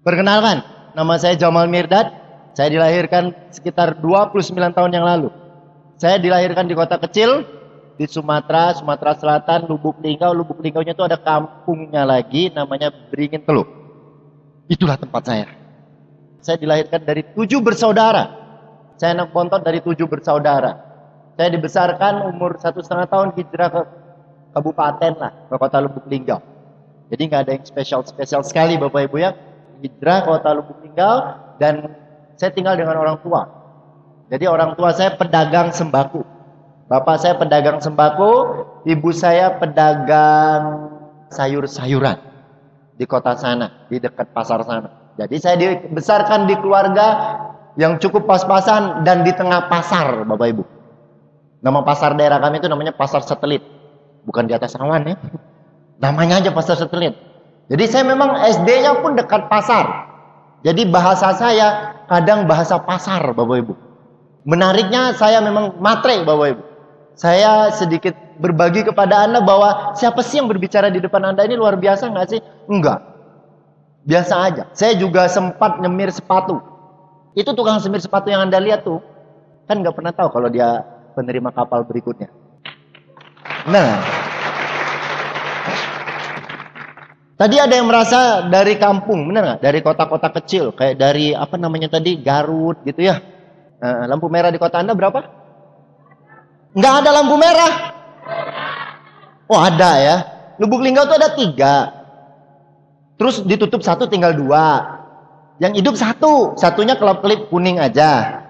Perkenalkan, nama saya Jamal Mirdad. Saya dilahirkan sekitar 29 tahun yang lalu. Saya dilahirkan di kota kecil di Sumatera Selatan, Lubuk Linggau. Lubuk Linggaunya itu ada kampungnya lagi namanya Beringin Teluk. Itulah tempat saya. Saya dilahirkan dari 7 bersaudara. Saya anak bontot dari 7 bersaudara. Saya dibesarkan umur 1,5 tahun hijrah ke kabupaten lah, ke kota Lubuk Linggau. Jadi nggak ada yang spesial sekali Bapak Ibu ya. Hijrah kota Lubuk Linggau dan saya tinggal dengan orang tua. Jadi orang tua saya pedagang sembako. Bapak saya pedagang sembako, ibu saya pedagang sayur-sayuran di kota sana, di dekat pasar sana. Jadi saya dibesarkan di keluarga yang cukup pas-pasan dan di tengah pasar, Bapak Ibu. Nama pasar daerah kami itu namanya Pasar Satelit. Bukan di atas awan ya. Namanya aja Pasar Satelit. Jadi saya memang SD-nya pun dekat pasar. Jadi bahasa saya kadang bahasa pasar, Bapak Ibu. Menariknya saya memang matre, Bapak Ibu. Saya sedikit berbagi kepada Anda bahwa siapa sih yang berbicara di depan Anda ini luar biasa nggak sih? Enggak. Biasa aja. Saya juga sempat nyemir sepatu. Itu tukang semir sepatu yang Anda lihat tuh, kan nggak pernah tahu kalau dia penerima kapal berikutnya. Nah, tadi ada yang merasa dari kampung, benar nggak? Dari kota-kota kecil, kayak dari apa namanya tadi, Garut gitu ya. Lampu merah di kota Anda berapa? Nggak ada lampu merah. Oh ada ya. Lubuk Linggau tuh ada 3. Terus ditutup 1 tinggal 2. Yang hidup 1, satunya kelap-kelip kuning aja.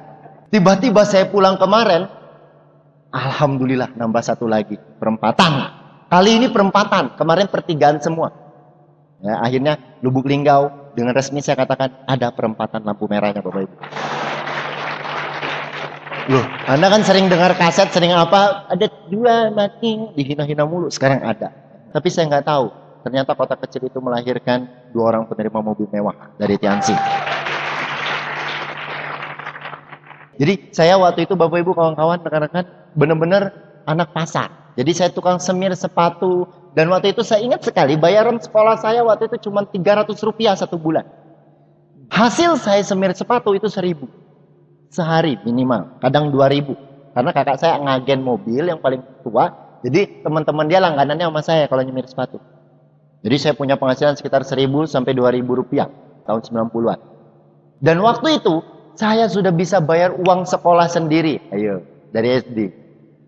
Tiba-tiba saya pulang kemarin, alhamdulillah nambah 1 lagi, perempatan. Kali ini perempatan, kemarin pertigaan semua. Ya, akhirnya Lubuk Linggau dengan resmi saya katakan ada perempatan lampu merahnya Bapak Ibu. Loh, Anda kan sering dengar kaset, sering apa, ada 2 mati, dihina-hina mulu, sekarang ada. Tapi saya nggak tahu, ternyata kota kecil itu melahirkan 2 orang penerima mobil mewah dari Tianxi. Jadi saya waktu itu Bapak Ibu kawan-kawan rekan-rekan benar-benar anak pasar. Jadi saya tukang semir sepatu. Dan waktu itu saya ingat sekali bayaran sekolah saya waktu itu cuma Rp300 1 bulan. Hasil saya semir sepatu itu 1.000 sehari minimal, kadang 2.000. Karena kakak saya ngagen mobil yang paling tua, jadi teman-teman dia langganannya sama saya kalau nyemir sepatu. Jadi saya punya penghasilan sekitar 1.000 sampai 2.000 rupiah tahun 90-an. Dan waktu itu saya sudah bisa bayar uang sekolah sendiri, ayo dari SD.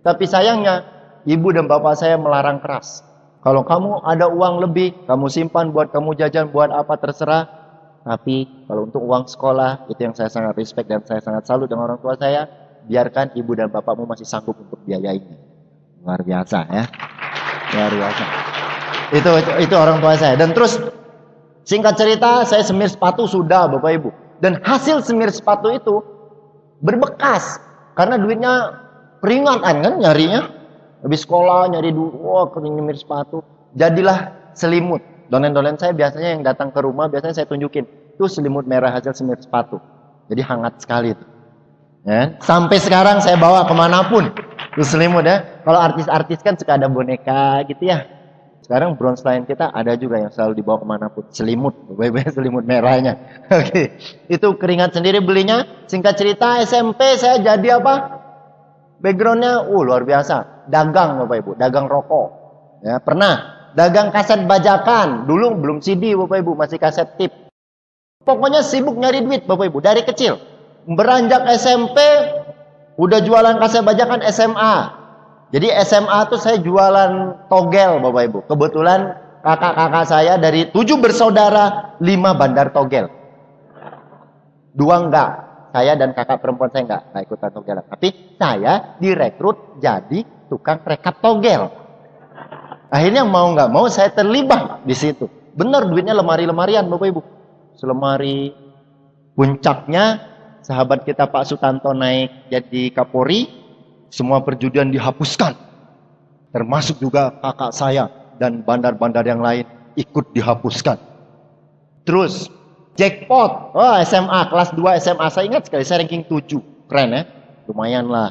Tapi sayangnya ibu dan bapak saya melarang keras. Kalau kamu ada uang lebih, kamu simpan buat kamu jajan, buat apa terserah. Tapi kalau untuk uang sekolah, itu yang saya sangat respect dan saya sangat salut dengan orang tua saya. Biarkan ibu dan bapakmu masih sanggup untuk biayainya. Luar biasa ya. Luar biasa. Itu orang tua saya. Dan terus singkat cerita, saya semir sepatu sudah Bapak Ibu. Dan hasil semir sepatu itu berbekas. Karena duitnya peringatan kan nyarinya. Habis sekolah nyari duit, wah kering nyemir sepatu. Jadilah selimut. Donen-donen saya biasanya yang datang ke rumah, biasanya saya tunjukin. Itu selimut merah hasil semir sepatu. Jadi hangat sekali itu. Ya. Sampai sekarang saya bawa kemanapun. Itu selimut ya. Kalau artis-artis kan suka ada boneka gitu ya. Sekarang bronze line kita ada juga yang selalu dibawa kemanapun. Selimut. Selimut merahnya. Oke. Itu keringat sendiri belinya. Singkat cerita SMP saya jadi apa? Backgroundnya luar biasa. Dagang Bapak Ibu, dagang rokok. Ya, pernah dagang kaset bajakan. Dulu belum CD Bapak Ibu, masih kaset tip. Pokoknya sibuk nyari duit Bapak Ibu dari kecil. Beranjak SMP udah jualan kaset bajakan SMA. Jadi SMA tuh saya jualan togel Bapak Ibu. Kebetulan kakak-kakak saya dari 7 bersaudara, 5 bandar togel. 2 enggak. Saya dan kakak perempuan saya enggak ikutan togelan. Tapi saya direkrut jadi tukang rekap togel. Akhirnya mau nggak mau saya terlibat di situ. Bener duitnya lemari-lemarian Bapak Ibu. Selemari. Puncaknya sahabat kita Pak Sutanto naik jadi Kapolri. Semua perjudian dihapuskan. Termasuk juga kakak saya dan bandar-bandar yang lain ikut dihapuskan. Terus jackpot, SMA, kelas 2 SMA, saya ingat sekali, saya ranking 7, keren ya, lumayan lah.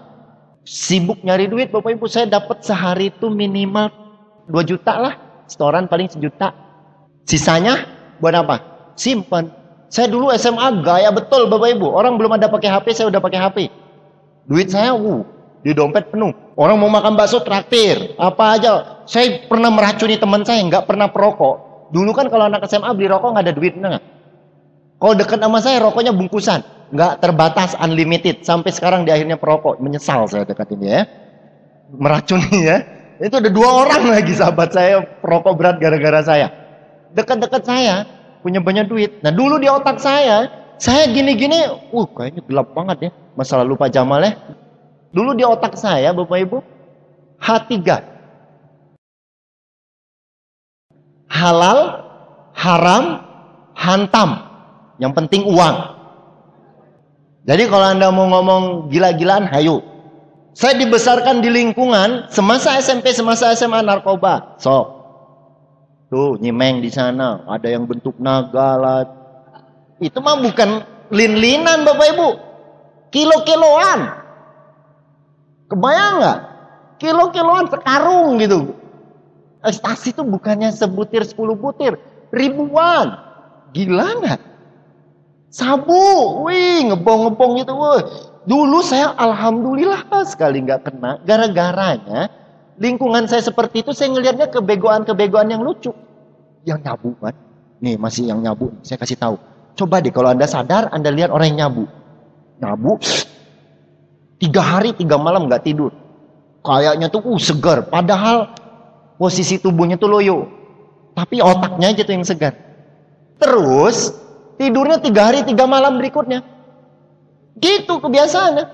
Sibuk nyari duit Bapak Ibu, saya dapat sehari itu minimal 2 juta lah, setoran paling 1 juta. Sisanya buat apa? Simpan. Saya dulu SMA gaya betul Bapak Ibu. Orang belum ada pakai HP, saya udah pakai HP. Duit saya, di dompet penuh. Orang mau makan bakso traktir, apa aja. Saya pernah meracuni teman saya, nggak pernah perokok. Dulu kan kalau anak SMA beli rokok nggak ada duit, bener nggak? Kalau dekat sama saya rokoknya bungkusan, nggak terbatas, unlimited. Sampai sekarang di akhirnya perokok, menyesal saya dekat ini ya. Meracuni ya. Itu ada 2 orang lagi sahabat saya perokok berat gara-gara saya. Dekat-dekat saya punya banyak duit. Nah dulu di otak saya gini-gini, kayaknya gelap banget ya. Masa lalu Pak Jamal ya. Dulu di otak saya Bapak Ibu, H3. Halal, haram, hantam. Yang penting uang. Jadi kalau Anda mau ngomong gila-gilaan, hayu. Saya dibesarkan di lingkungan semasa SMP, semasa SMA narkoba. Tuh nyimeng di sana, ada yang bentuk naga lah. Itu mah bukan lin-linan Bapak Ibu. Kilo-kiloan. Kebayang nggak? Kilo-kiloan sekarung gitu. Ekstasi itu bukannya sebutir 10 butir, ribuan. Gila nggak? Sabu, ngebong-ngebong gitu. Dulu saya alhamdulillah sekali nggak kena. Gara-garanya lingkungan saya seperti itu, saya ngelihatnya kebegoan-kebegoan yang lucu. Yang nyabu kan? Nih masih yang nyabu, saya kasih tahu. Coba deh kalau Anda sadar, Anda lihat orang yang nyabu. Nyabu 3 hari 3 malam nggak tidur. Kayaknya tuh segar. Padahal posisi tubuhnya tuh loyo. Tapi otaknya aja tuh yang segar. Terus tidurnya 3 hari 3 malam berikutnya. Gitu kebiasaannya.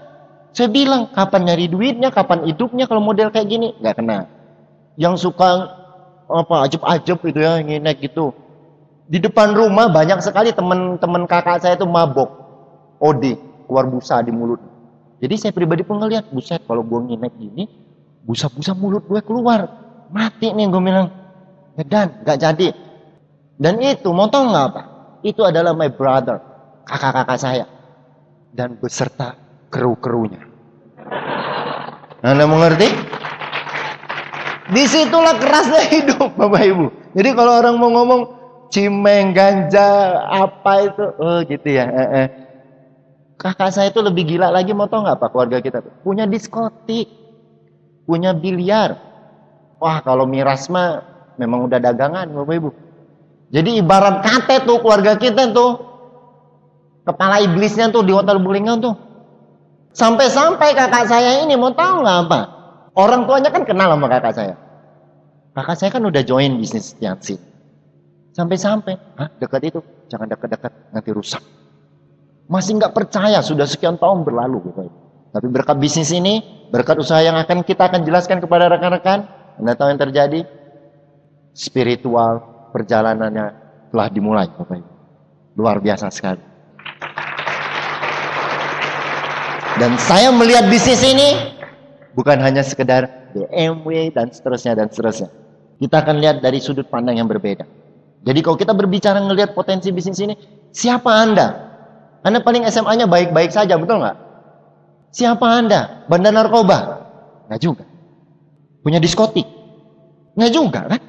Saya bilang, kapan nyari duitnya, kapan hidupnya kalau model kayak gini? Nggak kena. Yang suka ajeb-ajeb gitu ya, nginek gitu. Di depan rumah banyak sekali teman-teman kakak saya itu mabok. OD, keluar busa di mulut. Jadi saya pribadi pun ngeliat, buset kalau gue nginek gini, busa-busa mulut gue keluar. Mati nih gue bilang. Dan nggak jadi. Dan itu, mau tau nggak apa? Itu adalah my brother, kakak-kakak saya. Dan beserta kru-krunya. Anda mengerti? Disitulah kerasnya hidup Bapak Ibu. Jadi kalau orang mau ngomong cimeng, ganja, apa itu, gitu ya. Kakak saya itu lebih gila lagi, mau tau nggak Pak keluarga kita? Punya diskotik, punya biliar. Wah kalau miras mah memang udah dagangan Bapak Ibu. Jadi ibarat kate tuh keluarga kita tuh. Kepala iblisnya tuh di Hotel Bullingbrook tuh. Sampai-sampai kakak saya ini mau tahu nggak apa? Orang tuanya kan kenal sama kakak saya. Kakak saya kan udah join bisnis Tianxin. Sampai-sampai, dekat itu, jangan dekat-dekat, nanti rusak. Masih nggak percaya, sudah sekian tahun berlalu gitu. Tapi berkat bisnis ini, berkat usaha yang kita akan jelaskan kepada rekan-rekan, Anda tahu yang terjadi? Spiritual perjalanannya telah dimulai, Bapak Ibu. Luar biasa sekali. Dan saya melihat bisnis ini bukan hanya sekedar BMW dan seterusnya dan seterusnya. Kita akan lihat dari sudut pandang yang berbeda. Jadi kalau kita berbicara ngelihat potensi bisnis ini, siapa Anda? Anda paling SMA-nya baik-baik saja, betul nggak? Siapa Anda? Bandar narkoba? Nggak juga. Punya diskotik? Nggak juga kan?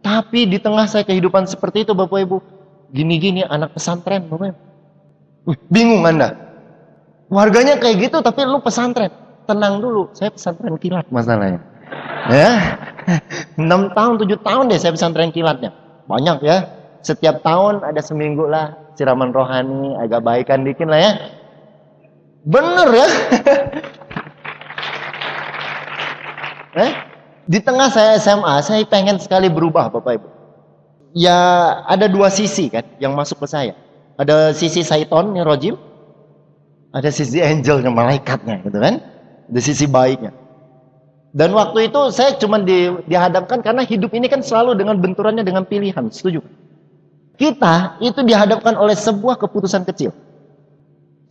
Tapi di tengah saya kehidupan seperti itu Bapak Ibu, gini-gini anak pesantren Bapak Ibu. Bingung Anda? Warganya kayak gitu tapi lu pesantren. Tenang dulu, saya pesantren kilat masalahnya. Ya. 6 tahun, 7 tahun deh saya pesantren kilatnya. Banyak ya. Setiap tahun ada seminggu lah siraman rohani, agak baikan dikit lah ya. Bener ya. Di tengah saya SMA, saya pengen sekali berubah Bapak Ibu. Ya ada 2 sisi kan yang masuk ke saya. Ada sisi syaiton yang rojim, ada sisi angelnya, malaikatnya gitu kan. Ada sisi baiknya. Dan waktu itu saya cuma dihadapkan karena hidup ini kan selalu dengan benturannya dengan pilihan, setuju? Kita itu dihadapkan oleh sebuah keputusan kecil.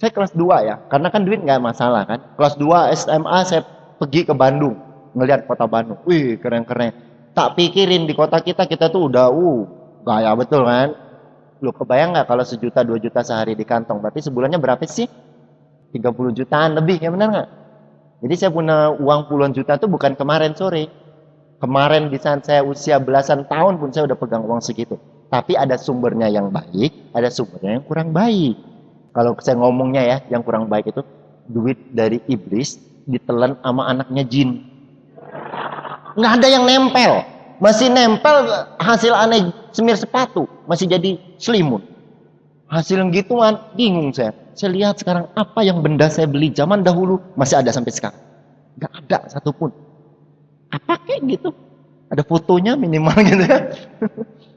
Saya kelas 2 ya, karena kan duit nggak masalah kan. Kelas 2 SMA saya pergi ke Bandung, ngelihat kota Bandung. Wih, keren-keren. Tak pikirin di kota kita tuh udah gaya betul kan. Lu kebayang nggak kalau 1 juta 2 juta sehari di kantong, berarti sebulannya berapa sih? 30 jutaan lebih, ya benar nggak? Jadi saya punya uang puluhan juta itu bukan kemarin sore. Kemarin di saat saya usia belasan tahun pun saya udah pegang uang segitu. Tapi ada sumbernya yang baik, ada sumbernya yang kurang baik. Kalau saya ngomongnya ya, yang kurang baik itu duit dari iblis ditelan sama anaknya jin. Nggak ada yang nempel. Masih nempel hasil aneh semir sepatu. Masih jadi selimut. Hasil gituan, bingung saya. Saya lihat sekarang apa yang benda saya beli zaman dahulu masih ada sampai sekarang. Nggak ada satupun. Apa kayak gitu? Ada fotonya minimal gitu ya.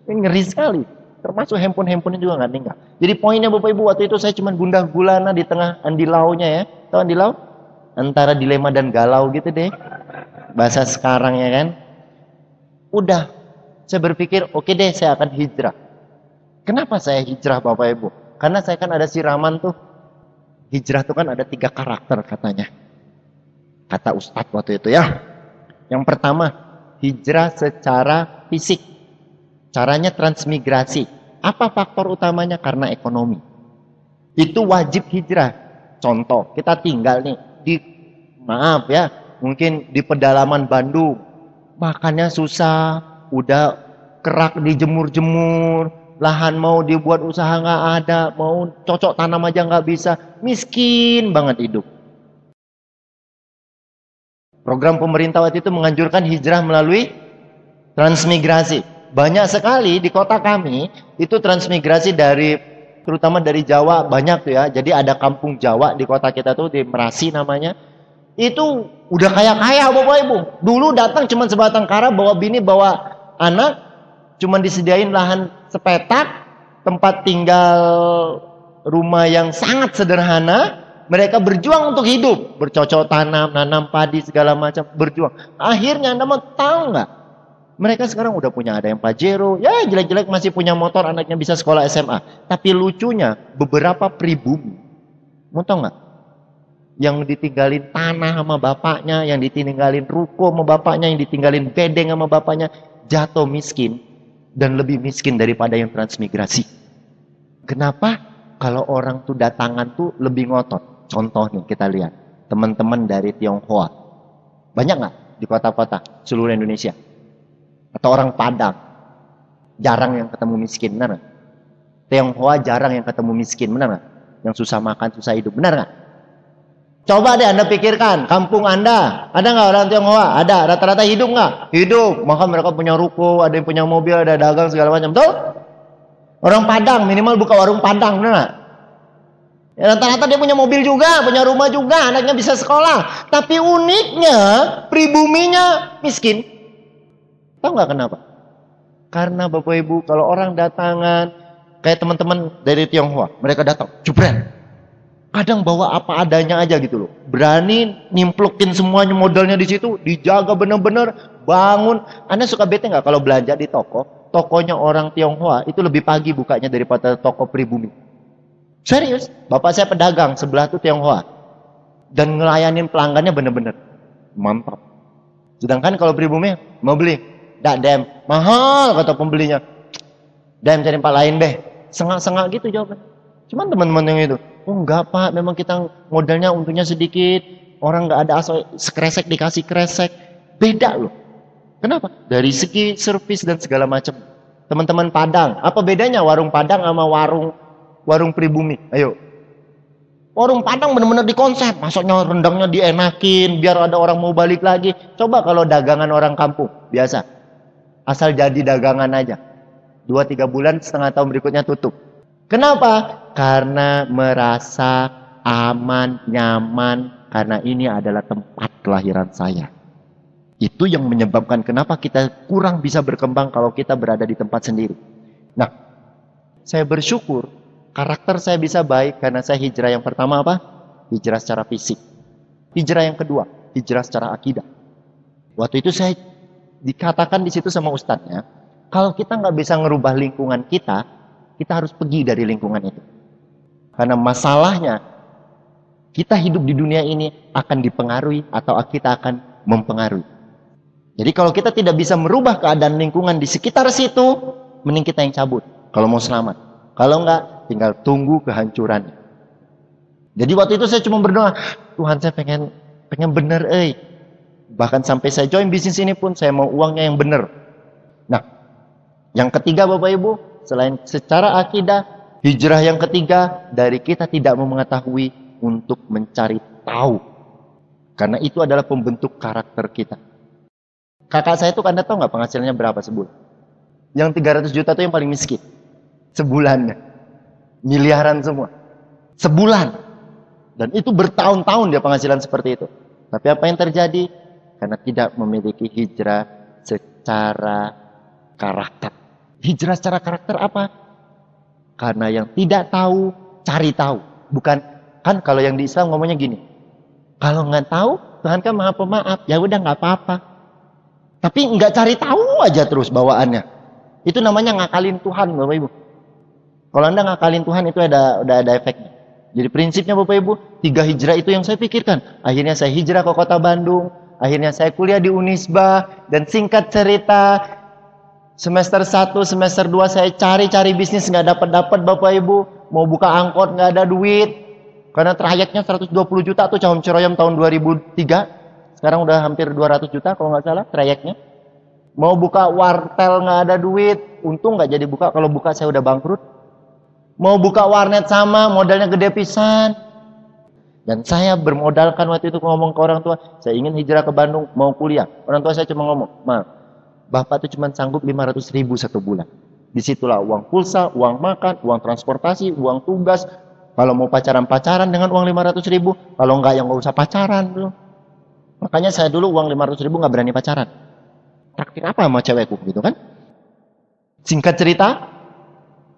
Ngeri sekali. Termasuk handphone-handphonenya juga nggak tinggal. Jadi poinnya Bapak Ibu, waktu itu saya cuma gundah gulana di tengah andilaunya ya. Tahu andilau? Antara dilema dan galau gitu deh. Bahasa sekarang ya kan. Udah, saya berpikir oke deh saya akan hijrah. Kenapa saya hijrah Bapak Ibu? Karena saya kan ada siraman tuh. Hijrah tuh kan ada 3 karakter katanya. Kata Ustadz waktu itu ya. Yang pertama, hijrah secara fisik. Caranya transmigrasi. Apa faktor utamanya? Karena ekonomi. Itu wajib hijrah. Contoh, kita tinggal nih di, maaf ya, mungkin di pedalaman Bandung. Makannya susah, udah kerak dijemur-jemur, lahan mau dibuat usaha nggak ada, mau cocok tanam aja nggak bisa, miskin banget hidup. Program pemerintah waktu itu menganjurkan hijrah melalui transmigrasi. Banyak sekali di kota kami itu transmigrasi dari, terutama dari Jawa banyak tuh ya. Jadi ada kampung Jawa di kota kita tuh di Merasi namanya. Itu udah kaya-kaya Bapak Ibu. Dulu datang cuma sebatang kara, bawa bini, bawa anak, cuma disediain lahan sepetak, tempat tinggal rumah yang sangat sederhana. Mereka berjuang untuk hidup, bercocok tanam, nanam padi segala macam, berjuang. Akhirnya Anda mau tahu nggak? Mereka sekarang udah punya, ada yang Pajero, ya jelek-jelek masih punya motor, anaknya bisa sekolah SMA. Tapi lucunya beberapa pribumi, mau tahu nggak? Yang ditinggalin tanah sama bapaknya, yang ditinggalin ruko sama bapaknya, yang ditinggalin bedeng sama bapaknya, jatuh miskin dan lebih miskin daripada yang transmigrasi. Kenapa? Kalau orang tuh datangan tuh lebih ngotot. Contoh nih kita lihat, teman-teman dari Tionghoa. Banyak nggak di kota-kota seluruh Indonesia? Atau orang Padang? Jarang yang ketemu miskin, benar nggak? Tionghoa jarang yang ketemu miskin, benar nggak? Yang susah makan, susah hidup, benar nggak? Coba deh Anda pikirkan, kampung Anda, ada nggak orang Tionghoa? Ada, rata-rata hidup nggak? Hidup, maka mereka punya ruko, ada yang punya mobil, ada dagang segala macam, betul? Orang Padang minimal buka warung Padang, benar nggak? Ya, rata-rata dia punya mobil juga, punya rumah juga, anaknya bisa sekolah. Tapi uniknya, pribuminya miskin. Tahu nggak kenapa? Karena Bapak Ibu, kalau orang datangan, kayak teman-teman dari Tionghoa, mereka datang, jebret. Kadang bawa apa adanya aja gitu loh. Berani nimplukin semuanya modalnya di situ, dijaga benar-benar, bangun. Anda suka bete nggak kalau belanja di toko? Tokonya orang Tionghoa itu lebih pagi bukanya daripada toko pribumi. Serius, bapak saya pedagang, sebelah tuh Tionghoa. Dan ngelayanin pelanggannya bener-bener mantap. Sedangkan kalau pribumi, mau beli, dak dem, mahal kata pembelinya. Dem cari tempat lain deh. Sengak-sengak gitu jawabannya. Cuman teman-teman yang itu, oh enggak Pak, memang kita modalnya untungnya sedikit. Orang nggak ada asal sekresek dikasih kresek. Beda loh. Kenapa? Dari segi servis dan segala macam. Teman-teman Padang, apa bedanya warung Padang sama warung pribumi? Ayo. Warung Padang benar-benar dikonsep, masuknya rendangnya dienakin, biar ada orang mau balik lagi. Coba kalau dagangan orang kampung, biasa. Asal jadi dagangan aja. 2-3 bulan, setengah tahun berikutnya tutup. Kenapa? Karena merasa aman, nyaman, karena ini adalah tempat kelahiran saya. Itu yang menyebabkan kenapa kita kurang bisa berkembang kalau kita berada di tempat sendiri. Nah, saya bersyukur karakter saya bisa baik karena saya hijrah yang pertama apa? Hijrah secara fisik. Hijrah yang kedua, hijrah secara akidah. Waktu itu saya dikatakan di situ sama ustadznya, kalau kita nggak bisa ngerubah lingkungan kita harus pergi dari lingkungan itu. Karena masalahnya, kita hidup di dunia ini akan dipengaruhi atau kita akan mempengaruhi. Jadi kalau kita tidak bisa merubah keadaan lingkungan di sekitar situ, mending kita yang cabut kalau mau selamat. Kalau enggak, tinggal tunggu kehancurannya. Jadi waktu itu saya cuma berdoa, Tuhan saya pengen bener, Bahkan sampai saya join bisnis ini pun saya mau uangnya yang bener. Nah, yang ketiga Bapak Ibu, selain secara akidah, hijrah yang ketiga dari kita tidak mau mengetahui untuk mencari tahu. Karena itu adalah pembentuk karakter kita. Kakak saya itu Anda tahu nggak penghasilannya berapa sebulan? Yang 300 juta itu yang paling miskin. Sebulannya. Miliaran semua. Sebulan. Dan itu bertahun-tahun dia penghasilan seperti itu. Tapi apa yang terjadi? Karena tidak memiliki hijrah secara karakter. Hijrah secara karakter apa? Karena yang tidak tahu, cari tahu. Bukan, kan kalau yang di Islam ngomongnya gini. Kalau nggak tahu, Tuhan kan maha pemaaf. Ya udah nggak apa-apa. Tapi nggak cari tahu aja terus bawaannya. Itu namanya ngakalin Tuhan, Bapak Ibu. Kalau Anda ngakalin Tuhan itu udah ada efeknya. Jadi prinsipnya Bapak Ibu, 3 hijrah itu yang saya pikirkan. Akhirnya saya hijrah ke kota Bandung. Akhirnya saya kuliah di Unisba. Dan singkat cerita, semester 1, semester 2 saya cari bisnis nggak dapat Bapak Ibu. Mau buka angkot nggak ada duit. Karena trayeknya 120 juta tuh Cahom Ciroyom tahun 2003. Sekarang udah hampir 200 juta kalau nggak salah trayeknya. Mau buka wartel nggak ada duit. Untung nggak jadi buka. Kalau buka saya udah bangkrut. Mau buka warnet sama, modalnya gede pisan. Dan saya bermodalkan waktu itu ngomong ke orang tua, saya ingin hijrah ke Bandung, mau kuliah. Orang tua saya cuma ngomong, Ma, Bapak tuh cuma sanggup 500 ribu satu bulan. Disitulah uang pulsa, uang makan, uang transportasi, uang tugas. Kalau mau pacaran dengan uang 500 ribu. Kalau enggak, ya nggak usah pacaran dulu. Makanya saya dulu uang 500 ribu nggak berani pacaran. Taktik apa sama cewekku gitu kan? Singkat cerita,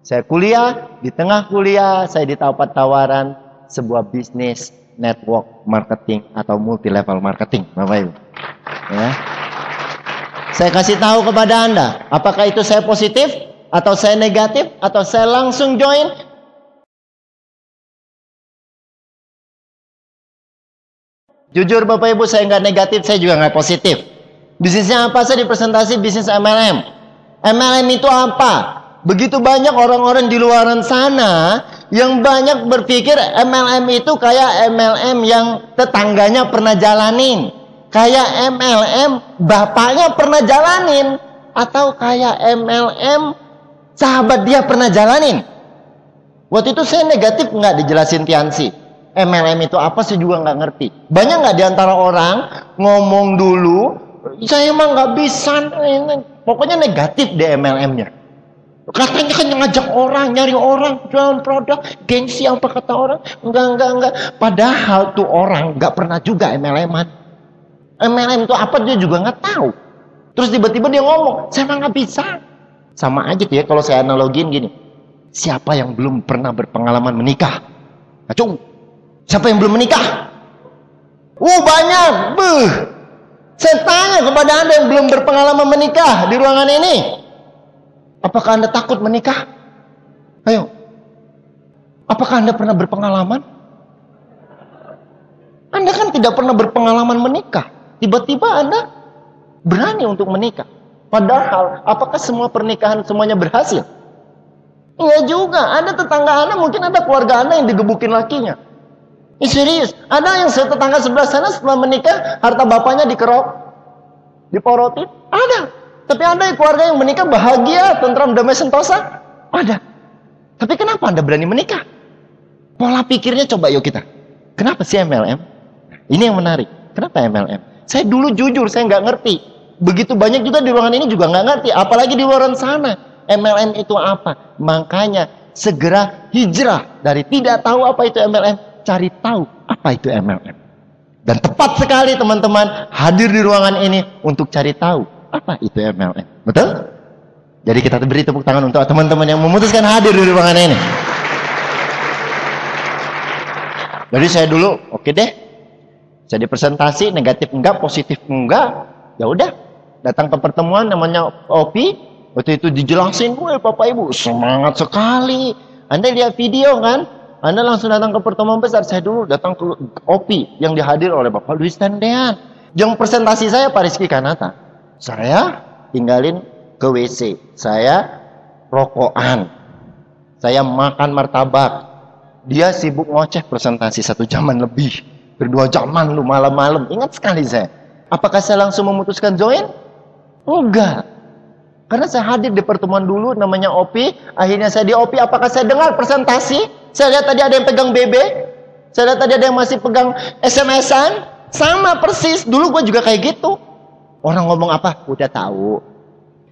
saya kuliah, di tengah kuliah saya ditawarin tawaran sebuah bisnis network marketing atau multi level marketing, Bapak Ibu. Ya. Saya kasih tahu kepada Anda, apakah itu saya positif atau saya negatif atau saya langsung join? Jujur Bapak Ibu, saya nggak negatif, saya juga nggak positif. Bisnisnya apa? Saya dipresentasi bisnis MLM. MLM itu apa? Begitu banyak orang-orang di luaran sana yang banyak berpikir MLM itu kayak MLM yang tetangganya pernah jalanin. Kayak MLM bapaknya pernah jalanin. Atau kayak MLM sahabat dia pernah jalanin. Waktu itu saya negatif nggak dijelasin Tiansi. MLM itu apa saya juga nggak ngerti. Banyak nggak diantara orang ngomong dulu, saya emang nggak bisa. Pokoknya negatif deh MLM-nya. Katanya kan ngajak orang, nyari orang, jualan produk, gengsi apa kata orang. Enggak. Padahal tuh orang nggak pernah juga MLM-an. MLM itu apa dia juga nggak tahu. Terus tiba-tiba dia ngomong, saya emang nggak bisa. Sama aja tuh ya kalau saya analogiin gini. Siapa yang belum pernah berpengalaman menikah? Acung. Siapa yang belum menikah? Banyak. Saya tanya kepada Anda yang belum berpengalaman menikah di ruangan ini. Apakah Anda takut menikah? Ayo. Apakah Anda pernah berpengalaman? Anda kan tidak pernah berpengalaman menikah. Tiba-tiba Anda berani untuk menikah. Padahal, apakah semua pernikahan semuanya berhasil? Iya juga. Ada tetangga Anda, mungkin ada keluarga Anda yang digebukin lakinya. Serius. Ada yang tetangga sebelah sana setelah menikah, harta bapaknya dikerok, diporotin. Ada. Tapi ada keluarga yang menikah bahagia, tentram, damai, sentosa. Ada. Tapi kenapa Anda berani menikah? Pola pikirnya coba yuk kita. Kenapa sih MLM? Ini yang menarik. Kenapa MLM? Saya dulu jujur, saya nggak ngerti. Begitu banyak juga di ruangan ini juga nggak ngerti. Apalagi di luar sana. MLM itu apa? Makanya segera hijrah dari tidak tahu apa itu MLM. Cari tahu apa itu MLM. Dan tepat sekali teman-teman hadir di ruangan ini untuk cari tahu apa itu MLM. Betul? Jadi kita beri tepuk tangan untuk teman-teman yang memutuskan hadir di ruangan ini. Jadi saya dulu, oke deh. Saya dipresentasi, negatif enggak, positif enggak. Ya udah, datang ke pertemuan namanya OPI. Waktu itu dijelasin, Bapak Ibu, semangat sekali. Anda lihat video kan? Anda langsung datang ke pertemuan besar. Saya dulu datang ke OPI yang dihadir oleh Bapak Luis Tandean. Yang presentasi saya Pak Rizky Kanata. Saya tinggalin ke WC. Saya rokokan. Saya makan martabak. Dia sibuk ngoceh presentasi 1 jaman lebih. 2 jaman lu malam-malam. Ingat sekali saya. Apakah saya langsung memutuskan join? Enggak. Karena saya hadir di pertemuan dulu namanya OPI, akhirnya saya di OPI, apakah saya dengar presentasi? Saya lihat tadi ada yang pegang BB, saya lihat tadi ada yang masih pegang SMS-an, sama persis, dulu gue juga kayak gitu. Orang ngomong apa? Udah tahu.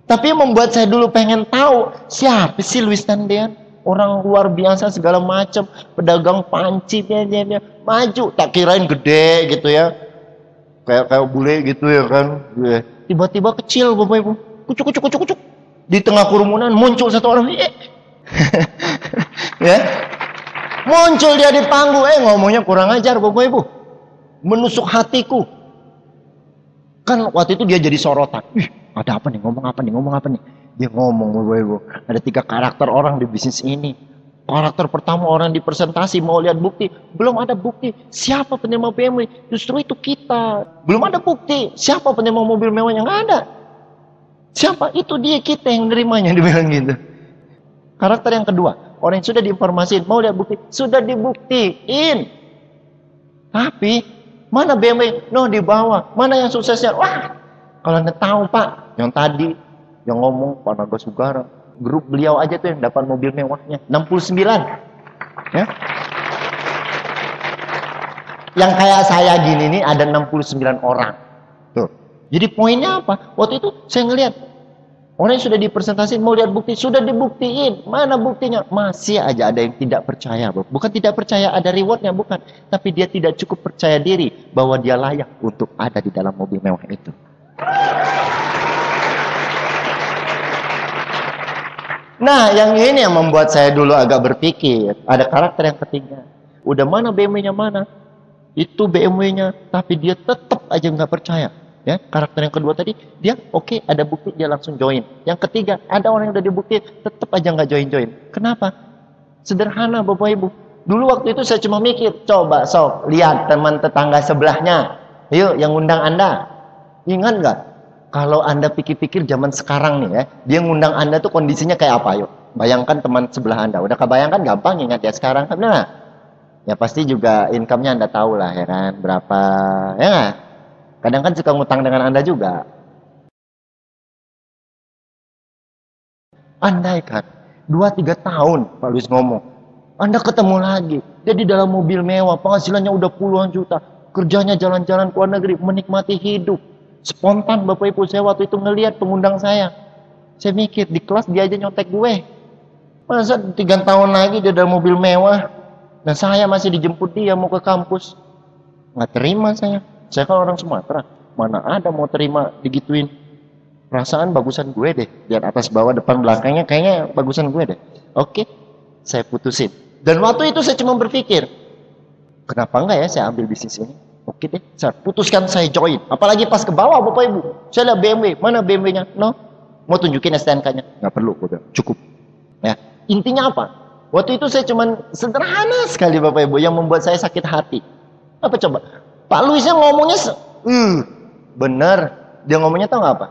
Tapi yang membuat saya dulu pengen tahu, siapa sih Luis Tandean? Orang luar biasa segala macam, pedagang panci, dia maju, tak kirain gede gitu ya. Kayak bule gitu ya kan. Tiba-tiba kecil Bapak Ibu. Kucuk. Di tengah kerumunan muncul satu orang. Ya. Muncul dia di panggung. Ngomongnya kurang ajar Bapak Ibu. Menusuk hatiku. Kan waktu itu dia jadi sorotan. Ada apa nih? Ngomong apa nih? Dia ngomong Bapak Ibu. Ada 3 karakter orang di bisnis ini. Karakter pertama orang di presentasi mau lihat bukti. Belum ada bukti. Siapa penerima BMW? Justru itu kita. Belum ada bukti. Siapa penerima mobil mewahnya? Nggak ada. Siapa? Itu dia, kita yang nerimanya, dibilang gitu. Karakter yang kedua, orang yang sudah diinformasiin, mau lihat bukti, sudah dibuktiin. Tapi, mana BMW? No, di bawah. Mana yang suksesnya? Wah, kalau Anda tahu Pak, yang tadi, yang ngomong Pak Naga Sugara, grup beliau aja tuh yang dapat mobil mewahnya, 69. Ya. Yang kayak saya gini nih, ada 69 orang. Tuh. Jadi poinnya apa? Waktu itu saya ngelihat orang yang sudah dipresentasikan mau lihat bukti, sudah dibuktiin. Mana buktinya? Masih aja ada yang tidak percaya. Bukan tidak percaya ada rewardnya, bukan. Tapi dia tidak cukup percaya diri bahwa dia layak untuk ada di dalam mobil mewah itu. Nah, yang ini yang membuat saya dulu agak berpikir. Ada karakter yang ketiga. Udah mana BMW-nya mana? Itu BMW-nya, tapi dia tetap aja nggak percaya. Ya, karakter yang kedua tadi, dia oke, ada bukti, dia langsung join. Yang ketiga, ada orang yang udah dibukti, tetap aja nggak join. Kenapa? Sederhana Bapak Ibu. Dulu waktu itu saya cuma mikir, coba sok, lihat teman tetangga sebelahnya. Yuk, yang ngundang Anda. Ingat nggak? Kalau Anda pikir-pikir zaman sekarang nih ya, dia ngundang Anda tuh kondisinya kayak apa? Yuk, bayangkan teman sebelah Anda. Udah kebayangkan gampang ingat ya sekarang, kan benar? Ya pasti juga income-nya Anda tahu lah ya kan, berapa, ya nggak? Kadang kan suka ngutang dengan Anda juga. Andai kan 2-3 tahun Pak Luis ngomong, Anda ketemu lagi, dia di dalam mobil mewah, penghasilannya udah puluhan juta, kerjanya jalan-jalan ke luar negeri, menikmati hidup. Spontan Bapak Ibu, saya waktu itu ngelihat pengundang saya mikir di kelas dia aja nyontek gue. Masa 3 tahun lagi dia dalam mobil mewah, dan saya masih dijemput dia mau ke kampus. Nggak terima saya. Saya kan orang Sumatera, mana ada mau terima digituin. Perasaan bagusan gue deh, lihat atas bawah depan belakangnya kayaknya bagusan gue deh. Oke, saya putusin. Dan waktu itu saya cuma berpikir, kenapa enggak ya saya ambil bisnis ini? Oke deh, saya putuskan saya join. Apalagi pas ke bawah Bapak Ibu, saya lihat BMW, mana BMW-nya? No, mau tunjukin STNK-nya? Nggak perlu, udah cukup. Ya, intinya apa? Waktu itu saya cuma sederhana sekali Bapak Ibu yang membuat saya sakit hati. Apa coba? Pak Luisnya ngomongnya bener. Dia ngomongnya tahu nggak apa?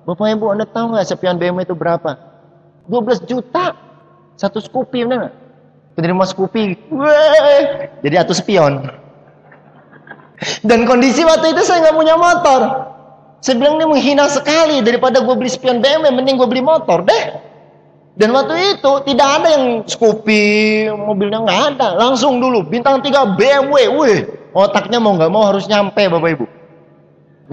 Bapak Ibu, Anda tahu nggak spion BMW itu berapa? 12 juta. Satu Scoopy, bener nggak? Penerima Scoopy. Weh. Jadi satu spion. Dan kondisi waktu itu saya nggak punya motor. Saya bilang ini menghina sekali. Daripada gue beli spion BMW, mending gue beli motor deh. Dan waktu itu tidak ada yang Scoopy, mobilnya nggak ada. Langsung dulu bintang 3 BMW. Wih. Otaknya mau nggak mau harus nyampe Bapak Ibu.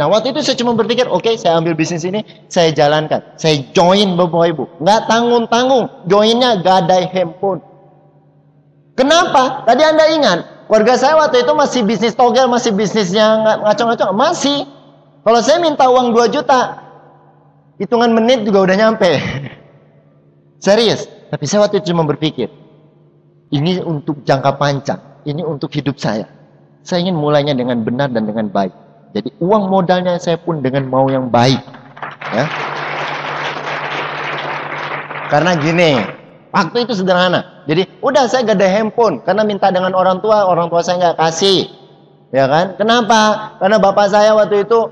Nah waktu itu saya cuma berpikir, oke, saya ambil bisnis ini, saya jalankan, saya join Bapak Ibu, nggak tanggung-tanggung, joinnya gadai handphone. Kenapa? Tadi Anda ingat, keluarga saya waktu itu masih bisnis togel, masih bisnisnya ngaco-ngaco, masih. Kalau saya minta uang 2 juta, hitungan menit juga udah nyampe. Serius. Tapi saya waktu itu cuma berpikir, ini untuk jangka panjang, ini untuk hidup saya. Saya ingin mulainya dengan benar dan dengan baik. Jadi uang modalnya saya pun dengan mau yang baik. Ya. Karena gini, waktu itu sederhana. Jadi udah saya gak ada handphone. Karena minta dengan orang tua saya nggak kasih. Ya kan? Kenapa? Karena bapak saya waktu itu,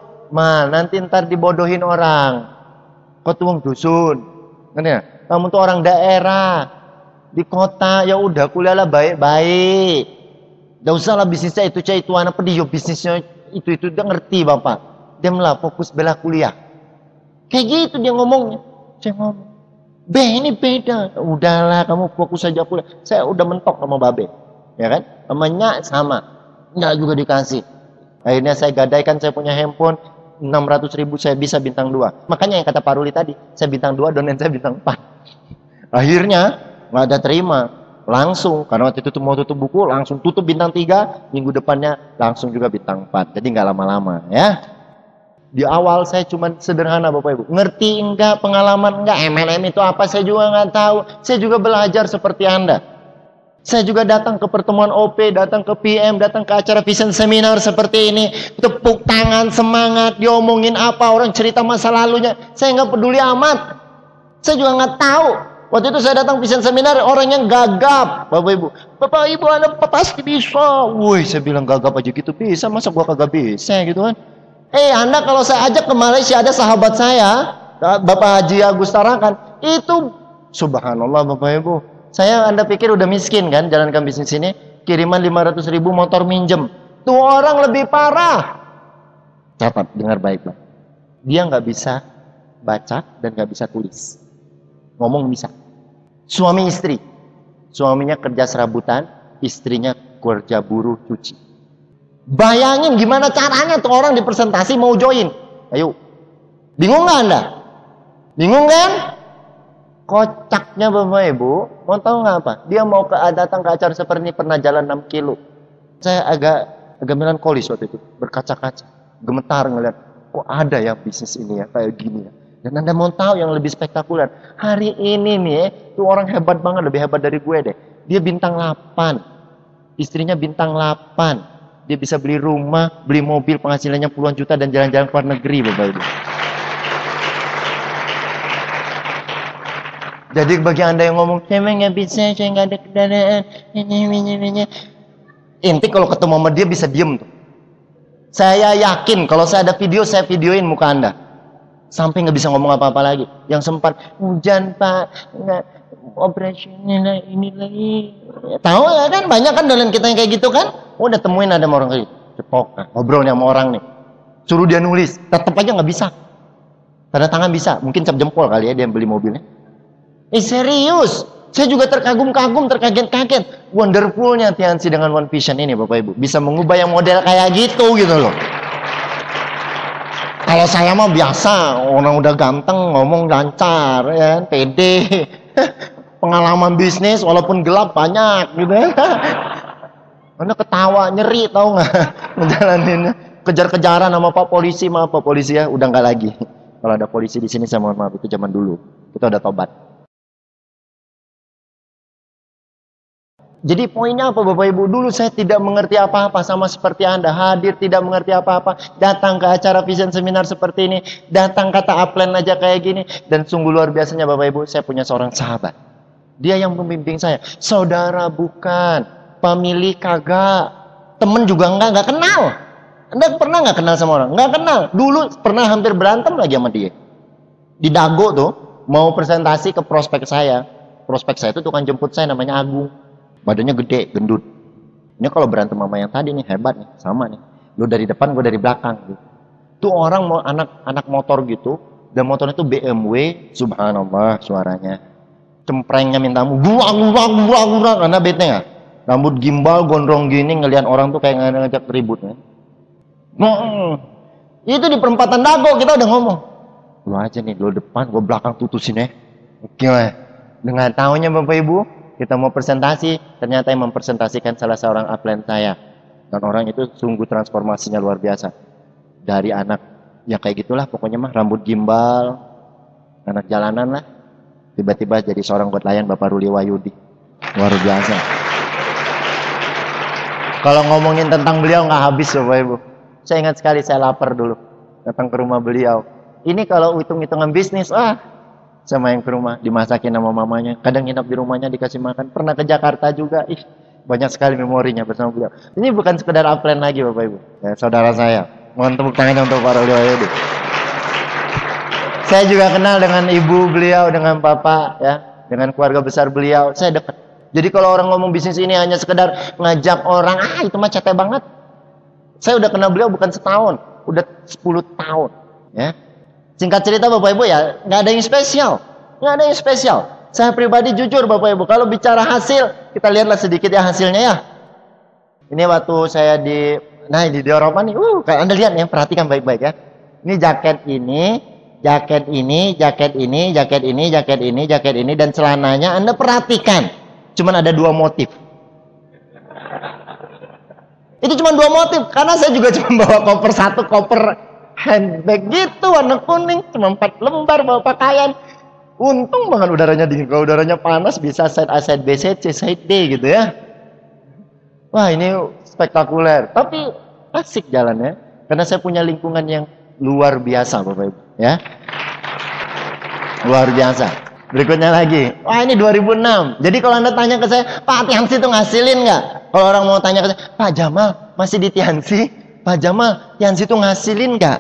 nanti ntar dibodohin orang. Kau tuh dusun. Kan ya? Kamu tuh orang daerah. Di kota, ya udah kuliahlah baik-baik. Gak usah lah bisnisnya itu anak pedih, bisnisnya itu dia ngerti bapak. Dia malah fokus bela kuliah. Kayak gitu dia ngomongnya. Saya ngomong, "Be, ini beda." "Udahlah, kamu fokus saja kuliah." Saya udah mentok sama Babe. Ya kan? Namanya sama. Nyak juga dikasih. Akhirnya saya gadaikan, saya punya handphone 600.000, saya bisa bintang 2. Makanya yang kata Pak Ruli tadi, saya bintang 2, donen saya bintang 4. Akhirnya nggak ada terima. Langsung, karena waktu itu mau tutup buku, langsung tutup bintang 3, minggu depannya langsung juga bintang 4. Jadi nggak lama-lama ya. Di awal saya cuma sederhana Bapak Ibu. Ngerti enggak, pengalaman enggak, MLM itu apa saya juga nggak tahu. Saya juga belajar seperti Anda. Saya juga datang ke pertemuan OP, datang ke PM, datang ke acara vision seminar seperti ini. Tepuk tangan, semangat, diomongin apa, orang cerita masa lalunya. Saya nggak peduli amat. Saya juga nggak tahu. Waktu itu saya datang vision seminar, orang yang gagap. Bapak Ibu, Bapak Ibu Anda pasti bisa. Wih, saya bilang gagap aja gitu bisa, masa gua kagak bisa gitu kan. Anda kalau saya ajak ke Malaysia, ada sahabat saya, Bapak Haji Agus Tarakan, itu subhanallah Bapak Ibu. Anda pikir udah miskin kan jalankan bisnis ini, kiriman 500.000 motor minjem. Tuh orang lebih parah. Catat, dengar baik-baik. Dia nggak bisa baca dan nggak bisa tulis. Ngomong bisa. Suami istri. Suaminya kerja serabutan, istrinya kerja buruh cuci. Bayangin gimana caranya tuh orang di presentasi mau join. Ayo. Bingung nggak Anda? Bingung kan? Kocaknya Bapak Ibu, mau tahu nggak apa? Dia mau datang ke acara seperti ini, pernah jalan 6 kilo. Saya agak melankolis waktu itu, berkaca-kaca, gemetar ngeliat, kok ada ya bisnis ini ya, kayak gini ya. Dan Anda mau tahu yang lebih spektakuler, hari ini nih, tuh orang hebat banget, lebih hebat dari gue deh. Dia bintang 8, istrinya bintang 8, dia bisa beli rumah, beli mobil, penghasilannya puluhan juta dan jalan-jalan ke luar negeri Bapak Ibu. Jadi bagi Anda yang ngomong, saya nggak bisa, saya nggak ada kendaraan, ini. Inti kalau ketemu sama dia bisa diem tuh. Saya yakin kalau saya ada video, saya videoin muka Anda. Sampai nggak bisa ngomong apa-apa lagi. Yang sempat, hujan Pak, nggak operasinya ini lagi. Tahu ya kan, banyak kan dolen kita yang kayak gitu kan. Udah temuin ada orang kayak gitu. Cepok, ngobrolnya sama orang nih. Suruh dia nulis, tetap aja nggak bisa. Tanda tangan bisa, mungkin cap jempol kali ya dia beli mobilnya. Serius, saya juga terkagum-kagum, terkaget-kaget. Wonderfulnya Tiansi dengan One Vision ini Bapak Ibu. Bisa mengubah yang model kayak gitu loh. Kalau saya mah biasa, orang udah ganteng, ngomong lancar, ya, pede. Pengalaman bisnis walaupun gelap banyak gitu. Anda ketawa, nyeri tahu nggak ngejalaninnya. Kejar-kejaran sama Pak Polisi, maaf Pak Polisi ya, udah nggak lagi. Kalau ada polisi di sini saya mohon maaf, itu zaman dulu. Kita udah tobat. Jadi poinnya apa Bapak Ibu? Dulu saya tidak mengerti apa-apa, sama seperti Anda. Hadir tidak mengerti apa-apa. Datang ke acara vision seminar seperti ini. Datang kata upline aja kayak gini. Dan sungguh luar biasanya Bapak Ibu, saya punya seorang sahabat. Dia yang membimbing saya. Saudara bukan, pemilik kagak, temen juga nggak kenal. Anda pernah nggak kenal sama orang? Nggak kenal. Dulu pernah hampir berantem lagi sama dia. Di Dago tuh, mau presentasi ke prospek saya. Prospek saya itu tukang jemput saya, namanya Agung. Badannya gede, gendut. Ini kalau berantem sama yang tadi nih, hebat nih, sama nih. Lu dari depan, gue dari belakang. Gitu. Tuh orang mau anak motor gitu, dan motornya tuh BMW, subhanallah suaranya. Cemprengnya mintamu, gua, karena bete nggak? Rambut gimbal, gondrong gini, ngelihat orang tuh kayak ngajak ributnya. Itu di perempatan Dago, kita udah ngomong. Lu aja nih, lu depan, gue belakang tutusin ya. Oke lah. Dengan tahunya Bapak Ibu, kita mau presentasi, ternyata yang mempresentasikan salah seorang upline saya. Dan orang itu sungguh transformasinya luar biasa. Dari anak yang kayak gitulah, pokoknya mah rambut gimbal, anak jalanan lah. Tiba-tiba jadi seorang godlayan Bapak Ruli Wahyudi. Luar biasa. Kalau ngomongin tentang beliau nggak habis Bapak Ibu. Saya ingat sekali saya lapar dulu. Datang ke rumah beliau. Ini kalau hitung-hitungan bisnis, saya main ke rumah, dimasakin sama mamanya. Kadang nginap di rumahnya, dikasih makan. Pernah ke Jakarta juga. Banyak sekali memorinya bersama beliau. Ini bukan sekedar upline lagi Bapak Ibu. Ya, saudara saya. Mohon tepuk tangannya untuk Pak Ruli Wahyudi. Saya juga kenal dengan ibu beliau, dengan bapak, ya, dengan keluarga besar beliau. Saya dekat. Jadi kalau orang ngomong bisnis ini hanya sekedar ngajak orang, itu mah cete banget. Saya udah kenal beliau bukan setahun, udah 10 tahun. Ya. Singkat cerita Bapak Ibu ya, nggak ada yang spesial. Nggak ada yang spesial. Saya pribadi jujur Bapak Ibu, kalau bicara hasil, kita lihatlah sedikit ya hasilnya ya. Ini waktu saya di Eropa nih, kayak Anda lihat ya, perhatikan baik-baik ya. Ini jaket ini, jaket ini, jaket ini, jaket ini, jaket ini, jaket ini, dan celananya Anda perhatikan. Cuman ada 2 motif. Itu cuma 2 motif, karena saya juga cuma bawa koper handbag gitu, warna kuning, cuma 4 lembar bawa pakaian. Untung banget udaranya dingin. Kalau udaranya panas bisa side A, side B, side C, side D gitu ya. Wah, ini spektakuler. Tapi asik jalannya. Karena saya punya lingkungan yang luar biasa Bapak Ibu. Ya. Luar biasa. Berikutnya lagi. Wah, ini 2006. Jadi kalau Anda tanya ke saya, Pak Tiansi itu ngasilin nggak? Kalau orang mau tanya ke saya, Pak Jamal masih di Tiansi? Pak Jamal, Tiansi itu ngasilin nggak?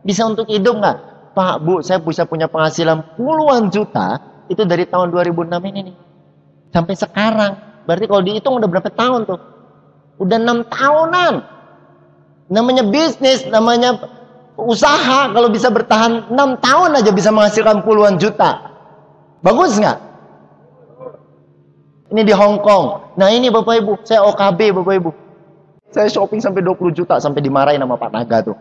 Bisa untuk hidup nggak? Pak, Bu, saya bisa punya penghasilan puluhan juta, itu dari tahun 2006 ini nih. Sampai sekarang. Berarti kalau dihitung udah berapa tahun tuh? Udah 6 tahunan. Namanya bisnis, namanya usaha, kalau bisa bertahan 6 tahun aja bisa menghasilkan puluhan juta. Bagus nggak? Ini di Hong Kong. Nah ini Bapak Ibu, saya OKB Bapak Ibu. Saya shopping sampai 20 juta, sampai dimarahin sama Pak Naga tuh.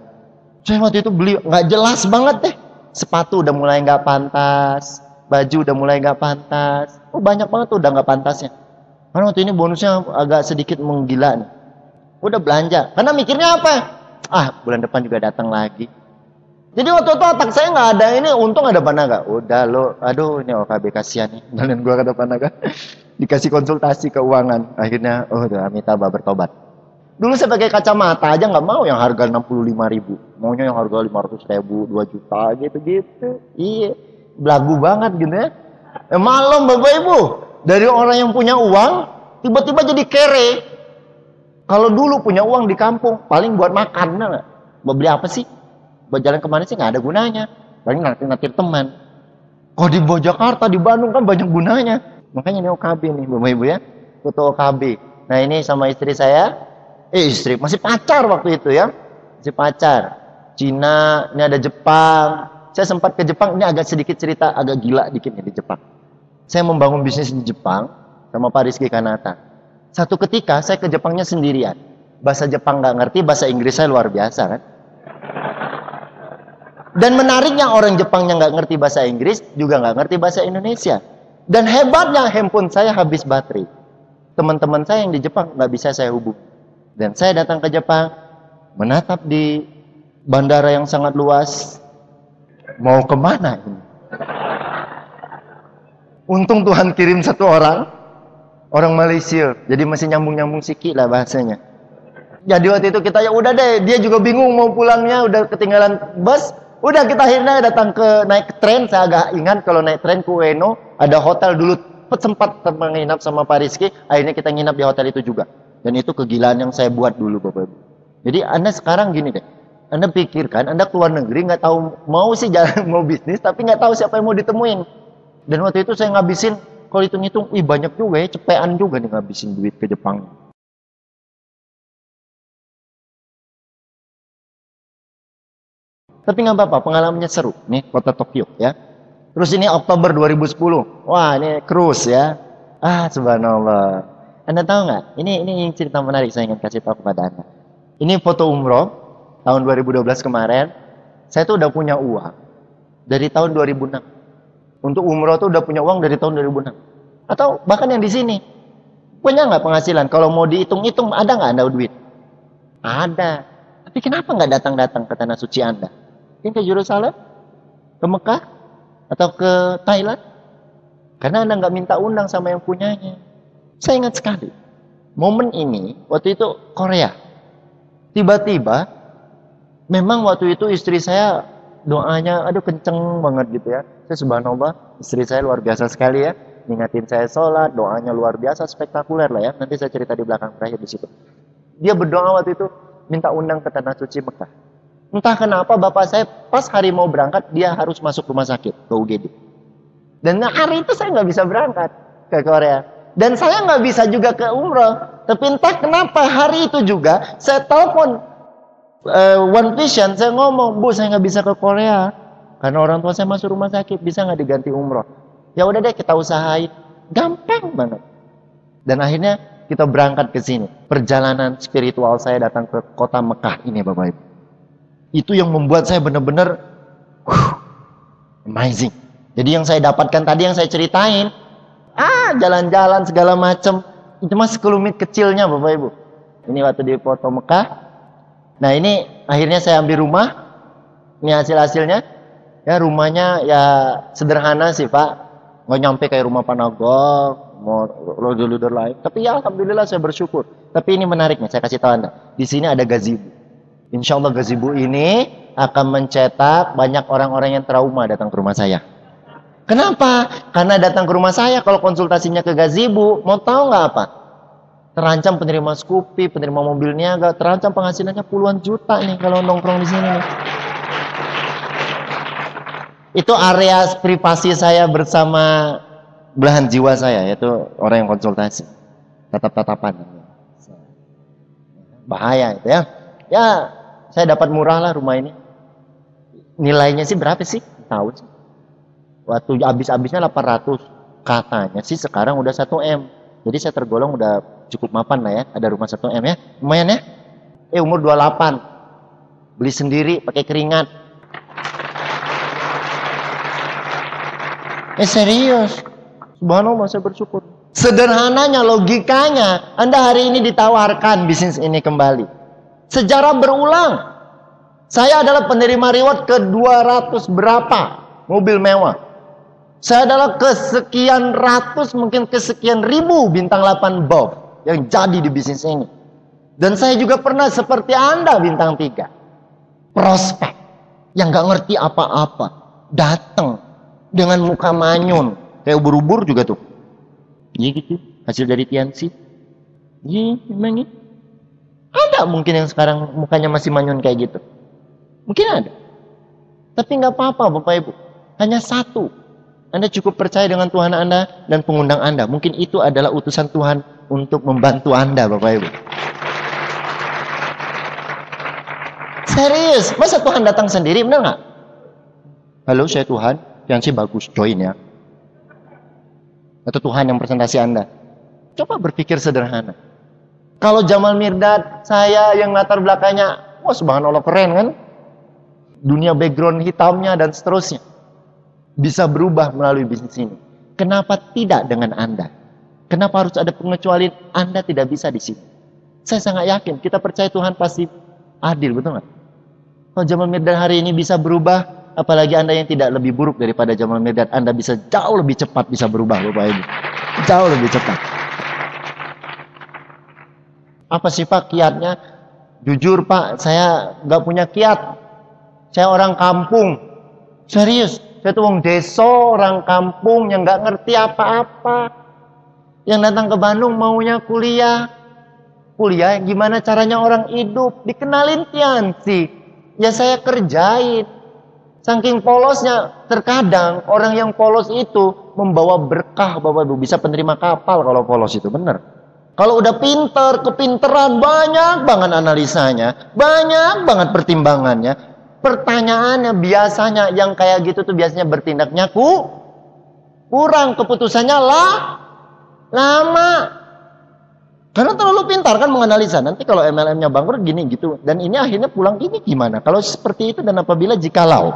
Saya waktu itu beli, nggak jelas banget deh. Sepatu udah mulai nggak pantas, baju udah mulai nggak pantas. Oh banyak banget tuh udah nggak pantasnya. Karena waktu ini bonusnya agak sedikit menggila nih. Udah belanja. Karena mikirnya apa? Bulan depan juga datang lagi. Jadi waktu itu otak saya nggak ada ini, untung ada Panaga. Udah lo, aduh ini OKB kasihan nih. Dan gua kata Panaga, dikasih konsultasi keuangan. Akhirnya, udah amitabha bertobat. Dulu saya pakai kacamata aja nggak mau yang harga 65.000. Maunya yang harga 500.000, 2 juta gitu-gitu. Iya, belagu banget gitu ya. Malam Bapak Ibu, dari orang yang punya uang, tiba-tiba jadi kere. Kalau dulu punya uang di kampung, paling buat makan. Mau beli apa sih? Buat jalan kemana sih nggak ada gunanya. Paling natir teman. Kalau di Jakarta, di Bandung kan banyak gunanya. Makanya ini OKB nih Bapak Ibu ya. Foto OKB. Nah ini sama istri saya. Istri, masih pacar waktu itu ya. Masih pacar. Cina, ini ada Jepang. Saya sempat ke Jepang, ini agak sedikit cerita, agak gila dikit nih di Jepang. Saya membangun bisnis di Jepang sama Pak Rizky Kanata. Satu ketika saya ke Jepangnya sendirian. Bahasa Jepang nggak ngerti, bahasa Inggris saya luar biasa kan. Dan menariknya orang Jepangnya nggak ngerti bahasa Inggris, juga nggak ngerti bahasa Indonesia. Dan hebatnya handphone saya habis baterai. Teman-teman saya yang di Jepang nggak bisa saya hubungi. Dan saya datang ke Jepang, menatap di bandara yang sangat luas. Mau kemana ini? Untung Tuhan kirim satu orang Malaysia. Jadi masih nyambung-nyambung sikit lah bahasanya. Jadi waktu itu kita ya udah deh, dia juga bingung mau pulangnya, udah ketinggalan bus. Udah kita akhirnya datang ke naik tren. Saya agak ingat kalau naik tren ke Ueno, ada hotel dulu sempat menginap sama Pak Rizky. Akhirnya kita nginap di hotel itu juga. Dan itu kegilaan yang saya buat dulu Bapak Ibu. Jadi Anda sekarang gini deh. Anda pikirkan, Anda keluar negeri nggak tahu mau sih jalan mau bisnis, tapi nggak tahu siapa yang mau ditemuin. Dan waktu itu saya ngabisin, kalau hitung-hitung, banyak juga ya, cepean juga nih ngabisin duit ke Jepang. Tapi nggak apa-apa, pengalamannya seru. Nih kota Tokyo ya. Terus ini Oktober 2010. Wah ini cruise ya. Subhanallah. Anda tahu nggak? Ini cerita menarik saya ingin kasih tahu kepada Anda. Ini foto umroh tahun 2012 kemarin. Saya tuh udah punya uang dari tahun 2006. Untuk umroh tuh udah punya uang dari tahun 2006. Atau bahkan yang di sini punya nggak penghasilan? Kalau mau dihitung-hitung ada nggak Anda duit? Ada. Tapi kenapa nggak datang-datang ke tanah suci Anda? Mungkin ke Yerusalem, ke Mekah, atau ke Thailand? Karena Anda nggak minta undang sama yang punyanya. Saya ingat sekali, momen ini, waktu itu Korea. Tiba-tiba, memang waktu itu istri saya doanya, aduh kenceng banget gitu ya. Saya subhanallah, istri saya luar biasa sekali ya. Ngingatin saya sholat, doanya luar biasa, spektakuler lah ya. Nanti saya cerita di belakang terakhir di situ. Dia berdoa waktu itu, minta undang ke tanah suci Mekah. Entah kenapa bapak saya pas hari mau berangkat, dia harus masuk rumah sakit, ke UGD. Dan hari itu saya nggak bisa berangkat ke Korea. Dan saya nggak bisa juga ke umroh. Tapi entah kenapa hari itu juga saya telepon One Vision, saya ngomong, Bu saya nggak bisa ke Korea karena orang tua saya masuk rumah sakit, bisa nggak diganti umroh? Ya udah deh kita usahain. Gampang banget. Dan akhirnya kita berangkat ke sini. Perjalanan spiritual saya datang ke kota Mekah ini Bapak Ibu. Itu yang membuat saya benar-benar amazing. Jadi yang saya dapatkan tadi yang saya ceritain, jalan-jalan segala macam, itu mah sekelumit kecilnya Bapak Ibu. Ini waktu di foto Mekah. Nah ini akhirnya saya ambil rumah. Ini hasil-hasilnya. Ya rumahnya ya sederhana sih Pak. Nggak nyampe kayak rumah Panagok, mau leader lain. Tapi ya alhamdulillah saya bersyukur. Tapi ini menariknya, saya kasih tahu Anda. Di sini ada gazebo. Insya Allah gazebo ini akan mencetak banyak orang-orang yang trauma datang ke rumah saya. Kenapa? Karena datang ke rumah saya kalau konsultasinya ke gazebo, mau tahu nggak apa? Terancam penerima Scoopy, penerima mobil niaga, terancam penghasilannya puluhan juta nih kalau nongkrong di sini nih. Itu area privasi saya bersama belahan jiwa saya, yaitu orang yang konsultasi. Tatap-tatapan. Bahaya itu ya. Ya, saya dapat murah lah rumah ini. Nilainya sih berapa sih? Tahu sih. Waktu habis-habisnya 800. Katanya sih sekarang udah 1 M. Jadi saya tergolong udah cukup mapan lah ya. Ada rumah 1 M ya. Lumayan ya. Umur 28. Beli sendiri pakai keringat. Serius. Subhanallah saya bersyukur. Sederhananya, logikanya, Anda hari ini ditawarkan bisnis ini kembali. Sejarah berulang. Saya adalah penerima reward ke 200 berapa mobil mewah. Saya adalah kesekian ratus, mungkin kesekian ribu bintang 8 Bob yang jadi di bisnis ini. Dan saya juga pernah seperti Anda bintang 3. Prospek yang gak ngerti apa-apa. Datang dengan muka manyun. Kayak ubur-ubur juga tuh. Iya gitu. Hasil dari Tiansi. Iya memang ini. Ada mungkin yang sekarang mukanya masih manyun kayak gitu. Mungkin ada. Tapi nggak apa-apa Bapak Ibu. Hanya satu. Anda cukup percaya dengan Tuhan Anda dan pengundang Anda. Mungkin itu adalah utusan Tuhan untuk membantu Anda Bapak Ibu. Serius. Masa Tuhan datang sendiri? Benar nggak? Halo saya Tuhan. Tiansi bagus. Join ya. Atau Tuhan yang presentasi Anda. Coba berpikir sederhana. Kalau Jamal Mirdad, saya yang latar belakangnya, wah subhanallah keren kan? Dunia background hitamnya dan seterusnya. Bisa berubah melalui bisnis ini. Kenapa tidak dengan Anda? Kenapa harus ada pengecualian? Anda tidak bisa di sini. Saya sangat yakin, kita percaya Tuhan pasti adil, betul nggak? Kalau Jamal Mirdad hari ini bisa berubah, apalagi Anda yang tidak lebih buruk daripada Jamal Mirdad, Anda bisa jauh lebih cepat bisa berubah Bapak Ibu. Jauh lebih cepat. Apa sih Pak kiatnya? Jujur Pak, saya nggak punya kiat. Saya orang kampung. Serius, saya tuh orang desa, orang kampung yang nggak ngerti apa-apa. Yang datang ke Bandung maunya kuliah. Kuliah gimana caranya orang hidup? Dikenalin Tiansi. Ya saya kerjain. Saking polosnya, terkadang orang yang polos itu membawa berkah Bapak Ibu. Bisa penerima kapal kalau polos itu, benar. Kalau udah pinter, kepinteran, banyak banget analisanya, banyak banget pertimbangannya. Pertanyaannya biasanya yang kayak gitu tuh biasanya bertindaknya kurang, keputusannya lama. Karena terlalu pintar kan menganalisa. Nanti kalau MLM-nya bangkrut gini gitu. Dan ini akhirnya pulang gini gimana? Kalau seperti itu dan apabila jikalau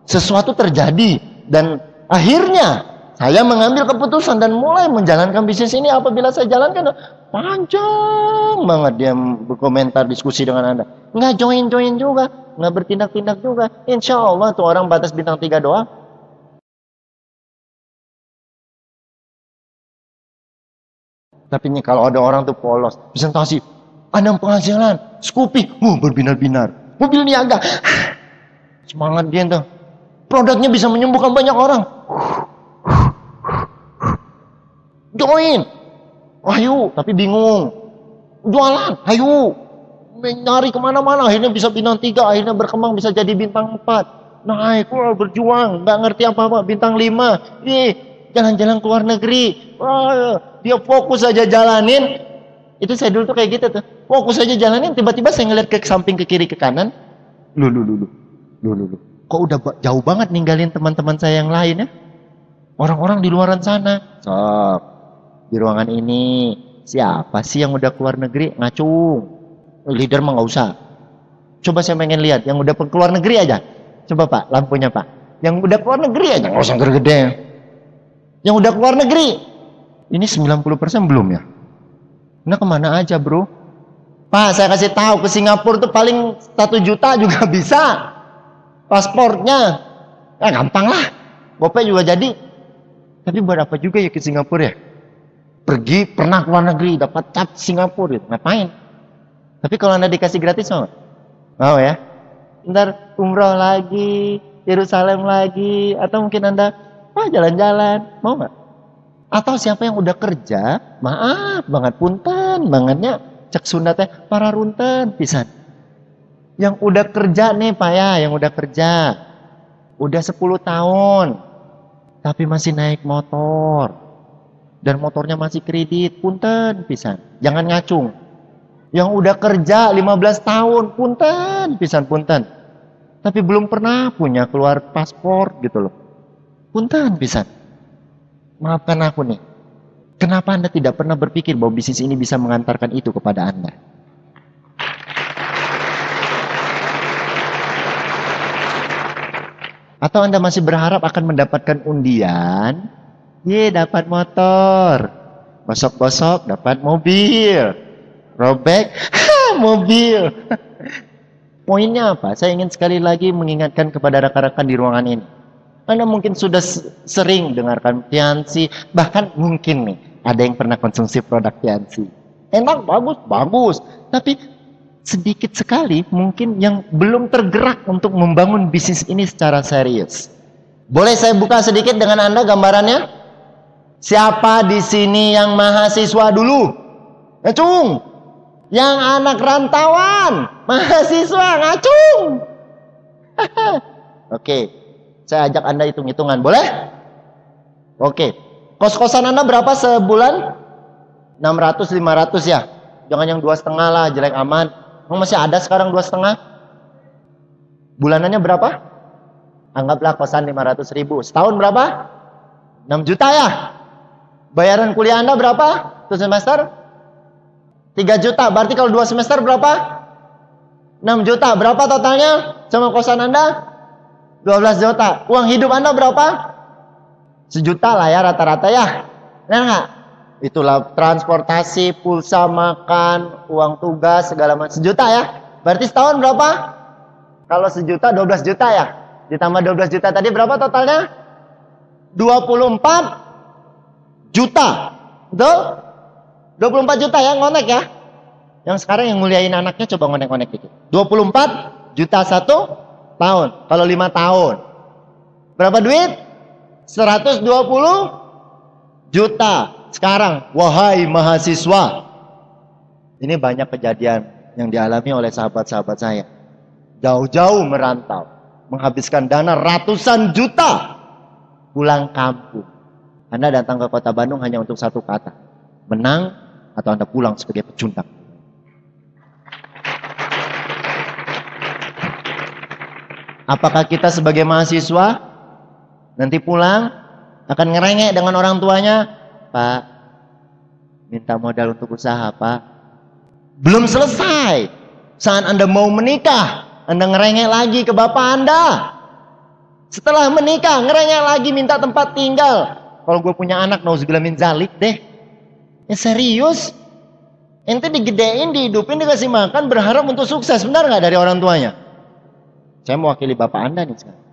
sesuatu terjadi dan akhirnya saya mengambil keputusan dan mulai menjalankan bisnis ini, apabila saya jalankan panjang banget dia berkomentar diskusi dengan Anda. Nggak join juga, nggak bertindak-tindak juga. Insya Allah tuh orang batas bintang 3 doang. Tapi nih kalau ada orang tuh polos, presentasi, ada penghasilan, Scoopy, berbinar-binar, mobil niaga, semangat dia tuh. Produknya bisa menyembuhkan banyak orang. Join. Ayo, tapi bingung. Jualan, ayo. Nyari kemana-mana, akhirnya bisa bintang 3, akhirnya berkembang bisa jadi bintang 4. Naik, berjuang, nggak ngerti apa-apa, bintang 5. Jalan-jalan ke luar negeri. Dia fokus aja jalanin. Itu saya dulu tuh kayak gitu tuh. Fokus aja jalanin, tiba-tiba saya ngeliat ke samping, ke kiri, ke kanan. Loh. Kok udah jauh banget ninggalin teman-teman saya yang lain ya? Orang-orang di luaran sana, sok, di ruangan ini, siapa sih yang udah keluar negeri? Ngacung. Leader mah nggak usah. Coba saya pengen lihat, yang udah keluar negeri aja. Coba Pak, lampunya Pak. Yang udah keluar negeri aja, nggak usah gede-gede. Yang udah keluar negeri. Ini 90% belum ya? Nah kemana aja bro? Pak, saya kasih tahu ke Singapura tuh paling 1 juta juga bisa. Pasportnya. Ya gampang lah. Gopay juga jadi. Tapi buat apa juga ya ke Singapura ya? Pergi pernah keluar negeri dapat cap Singapura gitu. Ngapain? Tapi kalau Anda dikasih gratis mau? Mau ya? Ntar umroh lagi, Yerusalem lagi, atau mungkin Anda jalan-jalan, mau nggak? Atau siapa yang udah kerja, maaf banget punten bangetnya cek Sunda teh para runten pisan. Yang udah kerja nih Pak ya, yang udah kerja udah 10 tahun tapi masih naik motor dan motornya masih kredit, punten pisan. Jangan ngacung. Yang udah kerja 15 tahun, punten pisan punten. Tapi belum pernah punya keluar paspor gitu loh. Punten pisan. Maafkan aku nih. Kenapa Anda tidak pernah berpikir bahwa bisnis ini bisa mengantarkan itu kepada Anda? Atau Anda masih berharap akan mendapatkan undian? Dapat motor. Gosok-gosok dapat mobil. Robek, mobil. Poinnya apa? Saya ingin sekali lagi mengingatkan kepada rekan-rekan di ruangan ini. Anda mungkin sudah sering dengarkan Tiansi, bahkan mungkin nih ada yang pernah konsumsi produk Tiansi. Enak, bagus. Tapi sedikit sekali mungkin yang belum tergerak untuk membangun bisnis ini secara serius. Boleh saya buka sedikit dengan Anda gambarannya? Siapa di sini yang mahasiswa dulu? Ngacung. Yang anak rantauan, mahasiswa ngacung. Oke, saya ajak Anda hitung-hitungan, boleh? Oke, kos-kosan Anda berapa sebulan? 600-500 ya? Jangan yang 2,5 lah, jelek aman. Masih ada sekarang 2,5? Bulanannya berapa? Anggaplah kosan 500.000. Setahun berapa? 6 juta ya? Bayaran kuliah Anda berapa? 1 semester? 3 juta. Berarti kalau 2 semester berapa? 6 juta. Berapa totalnya sama kosan Anda? 12 juta. Uang hidup Anda berapa? 1 juta lah ya rata-rata ya. Benar nggak? Itulah transportasi, pulsa makan, uang tugas, segala macam. 1 juta ya. Berarti setahun berapa? Kalau 1 juta 12 juta ya. Ditambah 12 juta tadi berapa totalnya? 24 juta. Betul? 24 juta ya ngonek ya. Yang sekarang yang muliain anaknya coba ngonek-ngonek dikit. 24 juta 1 tahun. Kalau 5 tahun. Berapa duit? 120 juta. Sekarang, wahai mahasiswa. Ini banyak kejadian yang dialami oleh sahabat-sahabat saya. Jauh-jauh merantau. Menghabiskan dana ratusan juta. Pulang kampung. Anda datang ke kota Bandung hanya untuk satu kata. Menang atau Anda pulang sebagai pecundang. Apakah kita sebagai mahasiswa nanti pulang akan ngerengek dengan orang tuanya? Pak, minta modal untuk usaha Pak. Belum selesai. Saat Anda mau menikah, Anda ngerengek lagi ke bapak Anda. Setelah menikah, ngerengek lagi minta tempat tinggal. Kalau gue punya anak, nauzubillah min zalik deh. Ya serius. Ente digedein, dihidupin, dikasih makan, berharap untuk sukses. Benar nggak dari orang tuanya? Saya mewakili bapak Anda nih sekarang.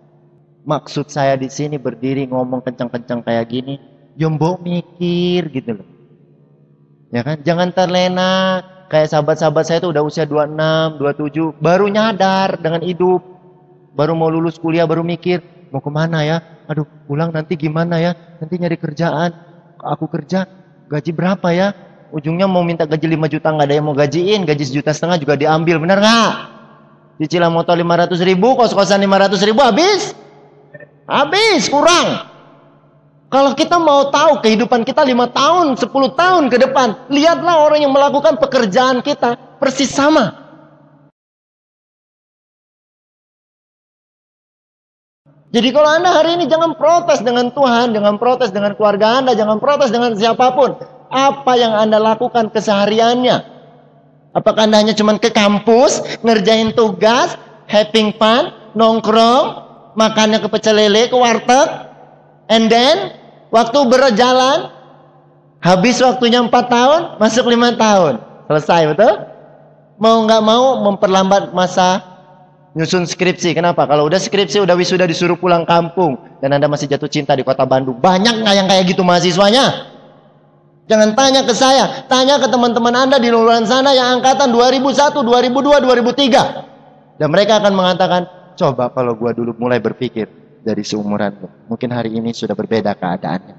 Maksud saya di sini berdiri ngomong kencang-kencang kayak gini, jombo mikir gitu loh. Ya kan? Jangan terlena. Kayak sahabat-sahabat saya itu udah usia 26, 27, baru nyadar dengan hidup. Baru mau lulus kuliah, baru mikir, mau kemana ya? Aduh, pulang nanti gimana ya? Nanti nyari kerjaan. Aku kerja, gaji berapa ya? Ujungnya mau minta gaji 5 juta, nggak ada yang mau gajiin. Gaji 1,5 juta juga diambil, bener nggak? Cicilan motor 500.000, kos-kosan 500.000 habis? Habis, kurang. Kalau kita mau tahu kehidupan kita 5 tahun, 10 tahun ke depan, lihatlah orang yang melakukan pekerjaan kita persis sama. Jadi kalau Anda hari ini jangan protes dengan Tuhan, jangan protes dengan keluarga Anda, jangan protes dengan siapapun. Apa yang Anda lakukan kesehariannya? Apakah Anda hanya cuma ke kampus, ngerjain tugas, having fun, nongkrong, makannya ke pecel lele, ke warteg, and then waktu berjalan, habis waktunya 4 tahun, masuk 5 tahun. Selesai, betul? Mau nggak mau memperlambat masa nyusun skripsi. Kenapa? Kalau udah skripsi, udah wisuda, disuruh pulang kampung, dan Anda masih jatuh cinta di kota Bandung. Banyak nggak yang kayak gitu mahasiswanya? Jangan tanya ke saya, tanya ke teman-teman Anda di luar sana yang angkatan 2001, 2002, 2003. Dan mereka akan mengatakan, coba kalau gua dulu mulai berpikir dari seumuran lu, mungkin hari ini sudah berbeda keadaannya.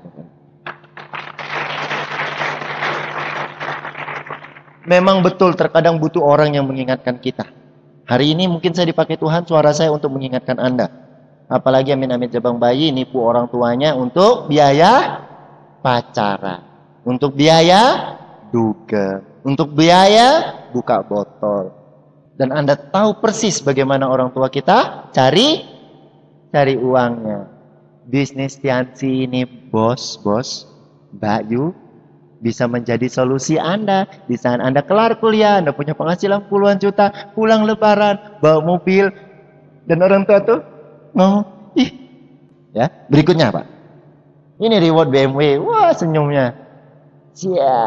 Memang betul terkadang butuh orang yang mengingatkan kita. Hari ini mungkin saya dipakai Tuhan, suara saya untuk mengingatkan Anda. Apalagi amit-amit jabang bayi nipu orang tuanya untuk biaya pacaran, untuk biaya dugem, untuk biaya buka botol. Dan Anda tahu persis bagaimana orang tua kita cari uangnya. Bisnis Tiansi ini bos, Mbak Yu, bisa menjadi solusi Anda. Di saat Anda kelar kuliah, Anda punya penghasilan puluhan juta, pulang lebaran, bawa mobil, dan orang tua tuh ngomong, ih, ya. Berikutnya Pak, ini reward BMW, wah senyumnya, cia.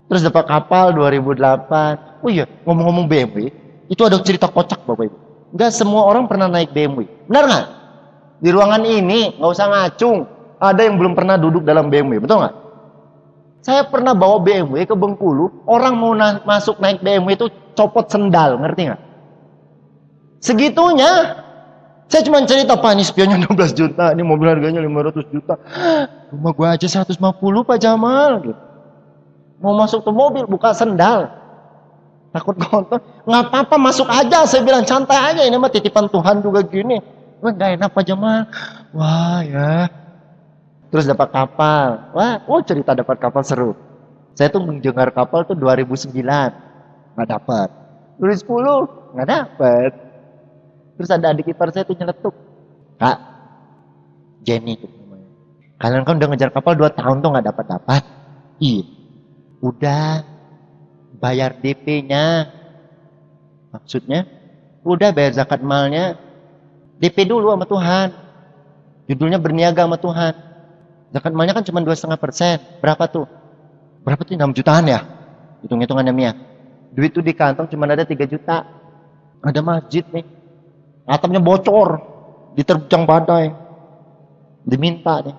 Terus dapat kapal 2008. Oh iya, ngomong-ngomong BMW, itu ada cerita kocak Bapak Ibu. Enggak semua orang pernah naik BMW, benar nggak? Di ruangan ini nggak usah ngacung, ada yang belum pernah duduk dalam BMW, betul nggak? Saya pernah bawa BMW ke Bengkulu, orang mau masuk naik BMW itu copot sendal, ngerti nggak? Segitunya. Saya cuma cerita, Pak, ini spionnya 12 juta, ini mobil harganya 500 juta. Rumah gua aja 150 Pak Jamal. Gitu. Mau masuk ke mobil, buka sendal. Takut kotor. Nggak apa-apa, masuk aja. Saya bilang, santai aja, ini mah titipan Tuhan juga gini. Nggak enak Pak Jamal. Wah ya. Terus dapat kapal. Wah, cerita dapat kapal seru. Saya tuh mendengar kapal tuh 2009. Nggak dapat. 2010. Nggak dapat. Terus ada adik ipar saya tuh nyeletuk. Kak, Jenny tuh namanya. Kalian kan udah ngejar kapal 2 tahun tuh nggak dapat. Iya. Udah. Bayar DP-nya. Maksudnya? Udah bayar zakat malnya. DP dulu sama Tuhan. Judulnya berniaga sama Tuhan. Zakat malnya kan cuma 2,5%. Berapa tuh? Berapa tuh? 6 jutaan ya? Hitung-hitungannya Mia. Duit tuh di kantong cuma ada 3 juta. Ada masjid nih. Atapnya bocor. Diterjang badai. Diminta nih.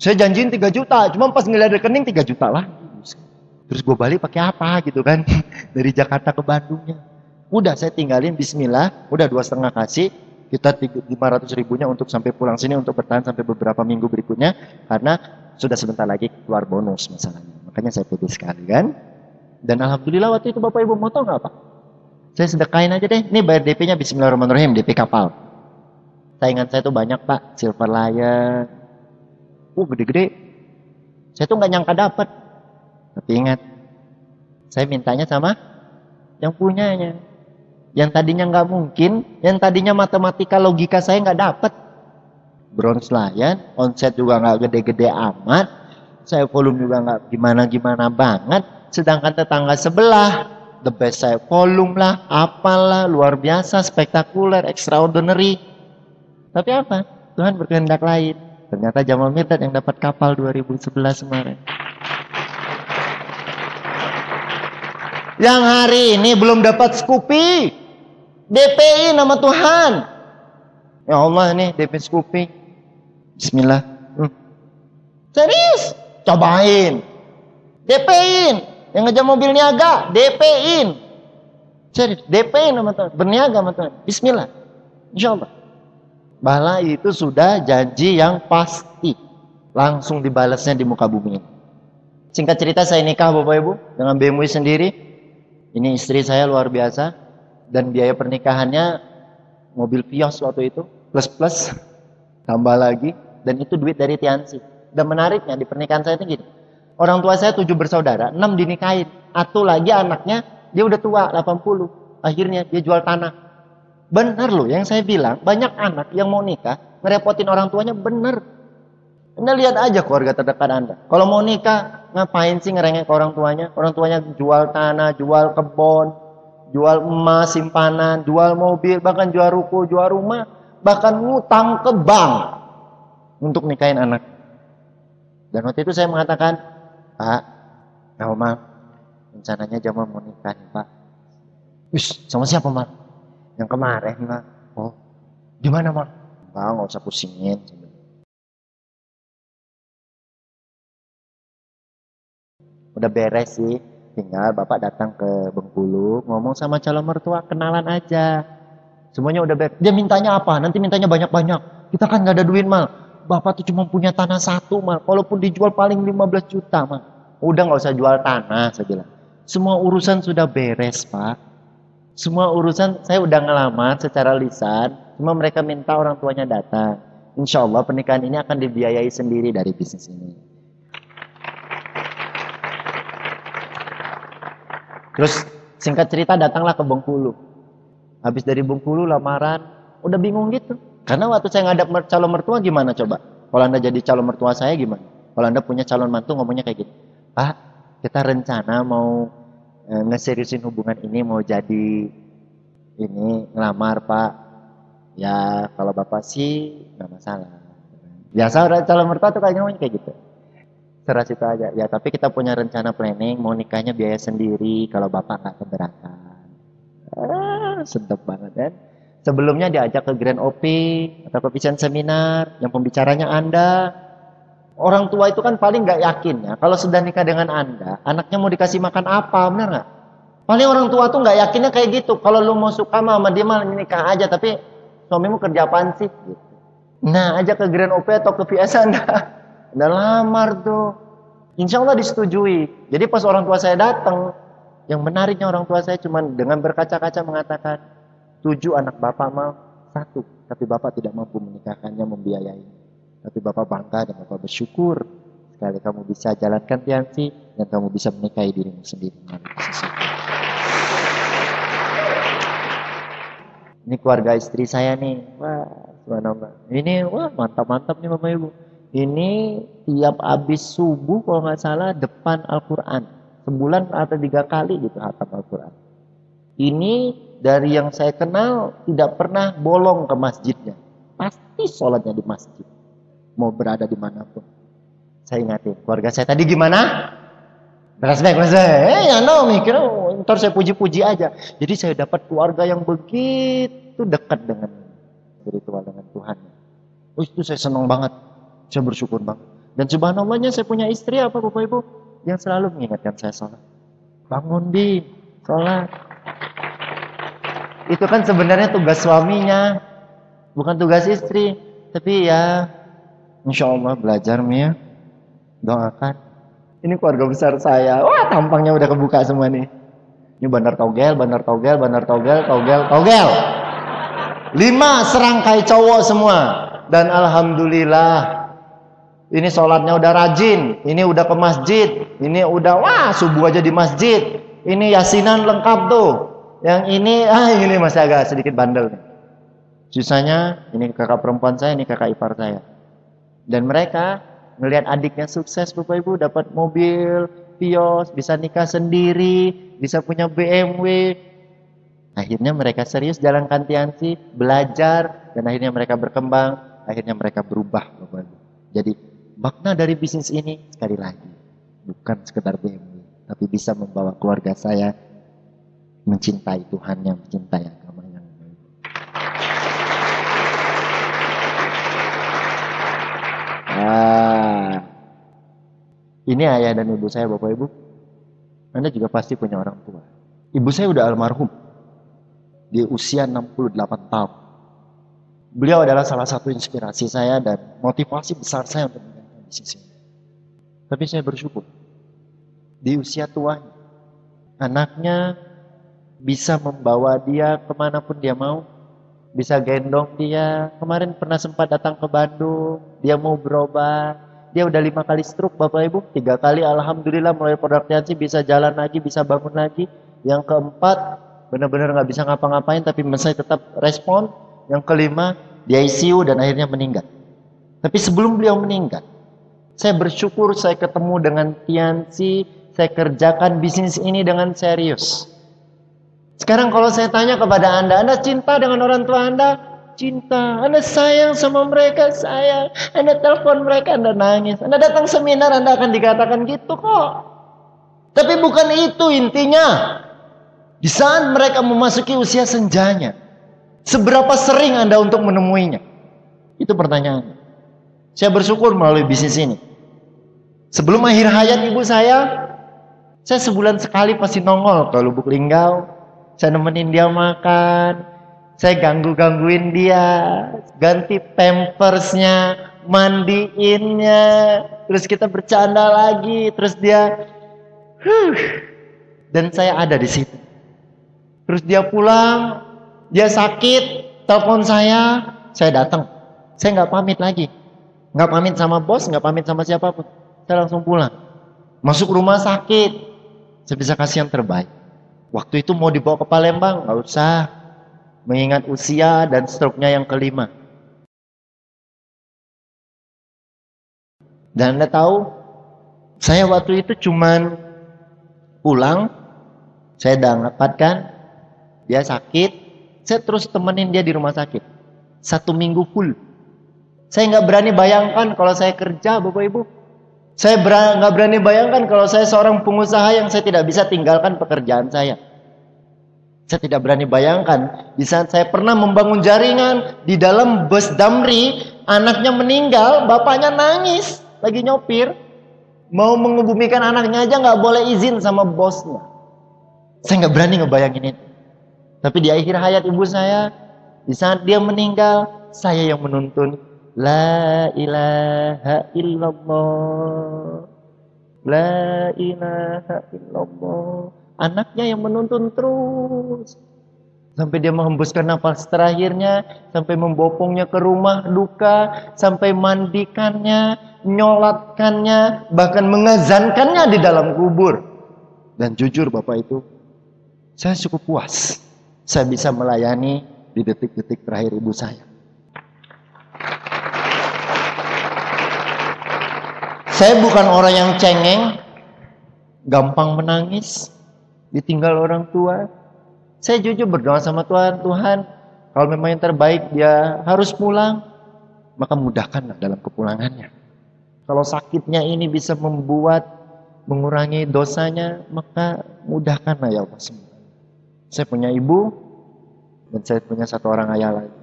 Saya janjiin 3 juta. Cuma pas ngeliat rekening 3 juta lah. Terus gue balik pakai apa gitu kan. Dari Jakarta ke Bandungnya. Udah saya tinggalin bismillah. Udah 2,5 kasih. Kita 500 ribunya untuk sampai pulang sini, untuk bertahan sampai beberapa minggu berikutnya, karena sudah sebentar lagi keluar bonus masalahnya. Makanya saya pede sekali kan. Dan alhamdulillah waktu itu Bapak Ibu mau tahu nggak apa? Saya sedekain aja deh. Ini bayar DP-nya bismillahirrahmanirrahim, DP kapal. Saingan saya tuh banyak Pak, Silver Lion. Gede-gede. Saya tuh nggak nyangka dapat. Tapi ingat, saya mintanya sama yang punyanya. Yang tadinya nggak mungkin, yang tadinya matematika logika saya nggak dapet. Bronze Lion, onset juga nggak gede-gede amat, saya volume juga nggak gimana-gimana banget. Sedangkan tetangga sebelah, the best saya volume lah, apalah, luar biasa, spektakuler, extraordinary. Tapi apa? Tuhan berkehendak lain. Ternyata Jamal Mirdad yang dapat kapal 2011 kemarin. Yang hari ini belum dapat Scoopy, DP-in nama Tuhan. Ya Allah nih DP Scoopy. Bismillah. Serius? Cobain. DP-in. Yang ngejar mobil niaga, DP-in. Serius, DP-in nama Tuhan. Berniaga sama Tuhan. Bismillah. Insya Allah. Bahwa itu sudah janji yang pasti. Langsung dibalasnya di muka bumi. Singkat cerita, saya nikah Bapak Ibu dengan BMW sendiri. Ini istri saya luar biasa. Dan biaya pernikahannya mobil Vios waktu itu. Plus. Tambah lagi. Dan itu duit dari Tiansi. Dan menariknya di pernikahan saya itu gini. Orang tua saya 7 bersaudara. 6 dinikahin. Atau lagi anaknya dia udah tua 80. Akhirnya dia jual tanah. Bener loh, yang saya bilang, banyak anak yang mau nikah, ngerepotin orang tuanya, bener. Anda lihat aja keluarga terdekat Anda. Kalau mau nikah, ngapain sih ngerengek ke orang tuanya? Orang tuanya jual tanah, jual kebun, jual emas, simpanan, jual mobil, bahkan jual ruko, jual rumah, bahkan ngutang ke bank untuk nikahin anak. Dan waktu itu saya mengatakan, Pak, kalau Mal, rencananya Jamal mau nikah nih Pak. Wis, sama siapa Mal? Yang kemarin Mal. Oh, gimana Mal? Pak, nggak usah pusingin. Udah beres sih, tinggal Bapak datang ke Bengkulu, ngomong sama calon mertua, kenalan aja. Semuanya udah beres. Dia mintanya apa? Nanti mintanya banyak-banyak. Kita kan nggak ada duit Mal. Bapak tuh cuma punya tanah satu Mal. Walaupun dijual paling 15 juta Mal. Udah nggak usah jual tanah, saya bilang. Semua urusan sudah beres Pak. Semua urusan saya udah ngelamar secara lisan. Cuma mereka minta orang tuanya datang. Insya Allah pernikahan ini akan dibiayai sendiri dari bisnis ini. Terus singkat cerita datanglah ke Bengkulu. Habis dari Bengkulu lamaran, udah bingung gitu. Karena waktu saya ngadap calon mertua gimana coba? Kalau Anda jadi calon mertua saya gimana? Kalau Anda punya calon mantu ngomongnya kayak gitu. Pak, kita rencana mau ngeseriusin hubungan ini, mau jadi ini ngelamar Pak. Ya kalau Bapak sih nggak masalah. Biasa orang calon mertua tuh ngomongnya kayak gitu. Seras itu aja. Ya tapi kita punya rencana planning, mau nikahnya biaya sendiri kalau Bapak nggak keberatan. Sedap banget kan? Sebelumnya diajak ke Grand OP atau ke Vision Seminar yang pembicaranya Anda. Orang tua itu kan paling nggak yakin ya. Kalau sudah nikah dengan Anda, anaknya mau dikasih makan apa, benar nggak? Paling orang tua tuh nggak yakinnya kayak gitu. Kalau lu mau suka sama dia mah nikah aja, tapi suamimu kerja apaan sih? Gitu. Nah, ajak ke Grand OP atau ke VS Anda. Udah lamar tuh. Insya Allah disetujui. Jadi pas orang tua saya datang, yang menariknya orang tua saya cuma dengan berkaca-kaca mengatakan, 7 anak Bapak mau 1, tapi Bapak tidak mampu menikahkannya, membiayai. Tapi Bapak bangga dan Bapak bersyukur sekali kamu bisa jalankan Tiansi dan kamu bisa menikahi dirimu sendiri. Ini keluarga istri saya nih. Wah, subhanallah. Ini wah mantap-mantap nih Bapak Ibu. Ini tiap habis subuh kalau nggak salah depan Al-Quran. Sebulan atau 3 kali gitu hatam Al-Quran. Ini dari yang saya kenal tidak pernah bolong ke masjidnya. Pasti sholatnya di masjid. Mau berada dimanapun. Saya ingatin, keluarga saya tadi gimana? Beres-beres, ya no, mikir, ntar saya puji-puji aja. Jadi saya dapat keluarga yang begitu dekat dengan spiritual, dengan Tuhan. Oh, itu saya senang banget. Saya bersyukur banget. Dan subhanallahnya saya punya istri apa Bapak Ibu yang selalu mengingatkan saya sholat. Bangun di sholat. Itu kan sebenarnya tugas suaminya, bukan tugas istri. Tapi ya, insya Allah belajar Mia, doakan. Ini keluarga besar saya. Wah, tampangnya udah kebuka semua nih. Ini bandar togel, bandar togel, bandar togel, togel, togel. 5 serangkai cowok semua. Dan alhamdulillah. Ini sholatnya udah rajin, ini udah ke masjid, ini udah wah subuh aja di masjid, ini yasinan lengkap tuh. Yang ini masih agak sedikit bandel nih. Sisanya ini kakak perempuan saya, ini kakak ipar saya. Dan mereka ngelihat adiknya sukses Bapak Ibu, dapat mobil, Vios, bisa nikah sendiri, bisa punya BMW. Akhirnya mereka serius jalankan Tiansi, belajar, dan akhirnya mereka berkembang, akhirnya mereka berubah Bapak Ibu. Jadi makna dari bisnis ini sekali lagi bukan sekedar BMW, tapi bisa membawa keluarga saya mencintai Tuhannya, mencintai agamanya. Ini ayah dan ibu saya Bapak Ibu. Anda juga pasti punya orang tua. Ibu saya udah almarhum di usia 68 tahun. Beliau adalah salah satu inspirasi saya dan motivasi besar saya untuk menjalankan bisnis ini. Tapi saya bersyukur di usia tuanya, anaknya bisa membawa dia kemanapun dia mau, bisa gendong dia. Kemarin pernah sempat datang ke Bandung, dia mau berobat. Dia udah 5 kali stroke Bapak Ibu, 3 kali alhamdulillah mulai produk Tiansi bisa jalan lagi, bisa bangun lagi. Yang keempat benar-benar nggak bisa ngapa-ngapain, tapi saya tetap respon. Yang kelima, di ICU dan akhirnya meninggal. Tapi sebelum beliau meninggal, saya bersyukur saya ketemu dengan Tiansi, saya kerjakan bisnis ini dengan serius. Sekarang kalau saya tanya kepada Anda cinta dengan orang tua Anda? Cinta. Anda sayang sama mereka? Sayang. Anda telepon mereka, Anda nangis. Anda datang seminar, Anda akan dikatakan gitu kok. Tapi bukan itu intinya. Di saat mereka memasuki usia senjanya, seberapa sering Anda untuk menemuinya? Itu pertanyaannya. Saya bersyukur melalui bisnis ini. Sebelum akhir hayat ibu saya sebulan sekali pasti nongol ke Lubuk Linggau. Saya nemenin dia makan, saya gangguin dia, ganti pampersnya, mandiinnya, terus kita bercanda lagi, terus dia, dan saya ada di situ. Terus dia pulang, dia sakit, telepon saya datang. Saya nggak pamit lagi, nggak pamit sama bos, nggak pamit sama siapapun. Saya langsung pulang, masuk rumah sakit, saya bisa kasih yang terbaik. Waktu itu mau dibawa ke Palembang, nggak usah, mengingat usia dan stroke-nya yang kelima. Dan Anda tahu, saya waktu itu cuman pulang, saya dapatkan dia sakit, saya terus temenin dia di rumah sakit 1 minggu full. Saya nggak berani bayangkan kalau saya kerja, Bapak Ibu. Saya nggak berani bayangkan kalau saya seorang pengusaha yang saya tidak bisa tinggalkan pekerjaan saya. Saya tidak berani bayangkan di saat saya pernah membangun jaringan di dalam bus Damri, anaknya meninggal, bapaknya nangis lagi nyopir, mau mengebumikan anaknya aja nggak boleh izin sama bosnya. Saya nggak berani ngebayangin itu. Tapi di akhir hayat ibu saya, di saat dia meninggal, saya yang menuntun La ilaha illallah, La ilaha illallah. Anaknya yang menuntun terus sampai dia menghembuskan nafas terakhirnya, sampai membopongnya ke rumah duka, sampai mandikannya, nyolatkannya, bahkan mengazankannya di dalam kubur. Dan jujur Bapak itu, saya cukup puas saya bisa melayani di detik-detik terakhir ibu saya. Saya bukan orang yang cengeng, gampang menangis, ditinggal orang tua. Saya jujur berdoa sama Tuhan, Tuhan, kalau memang yang terbaik dia harus pulang, maka mudahkanlah dalam kepulangannya. Kalau sakitnya ini bisa mengurangi dosanya, maka mudahkanlah ya Allah semua. Saya punya ibu, dan saya punya 1 orang ayah lagi.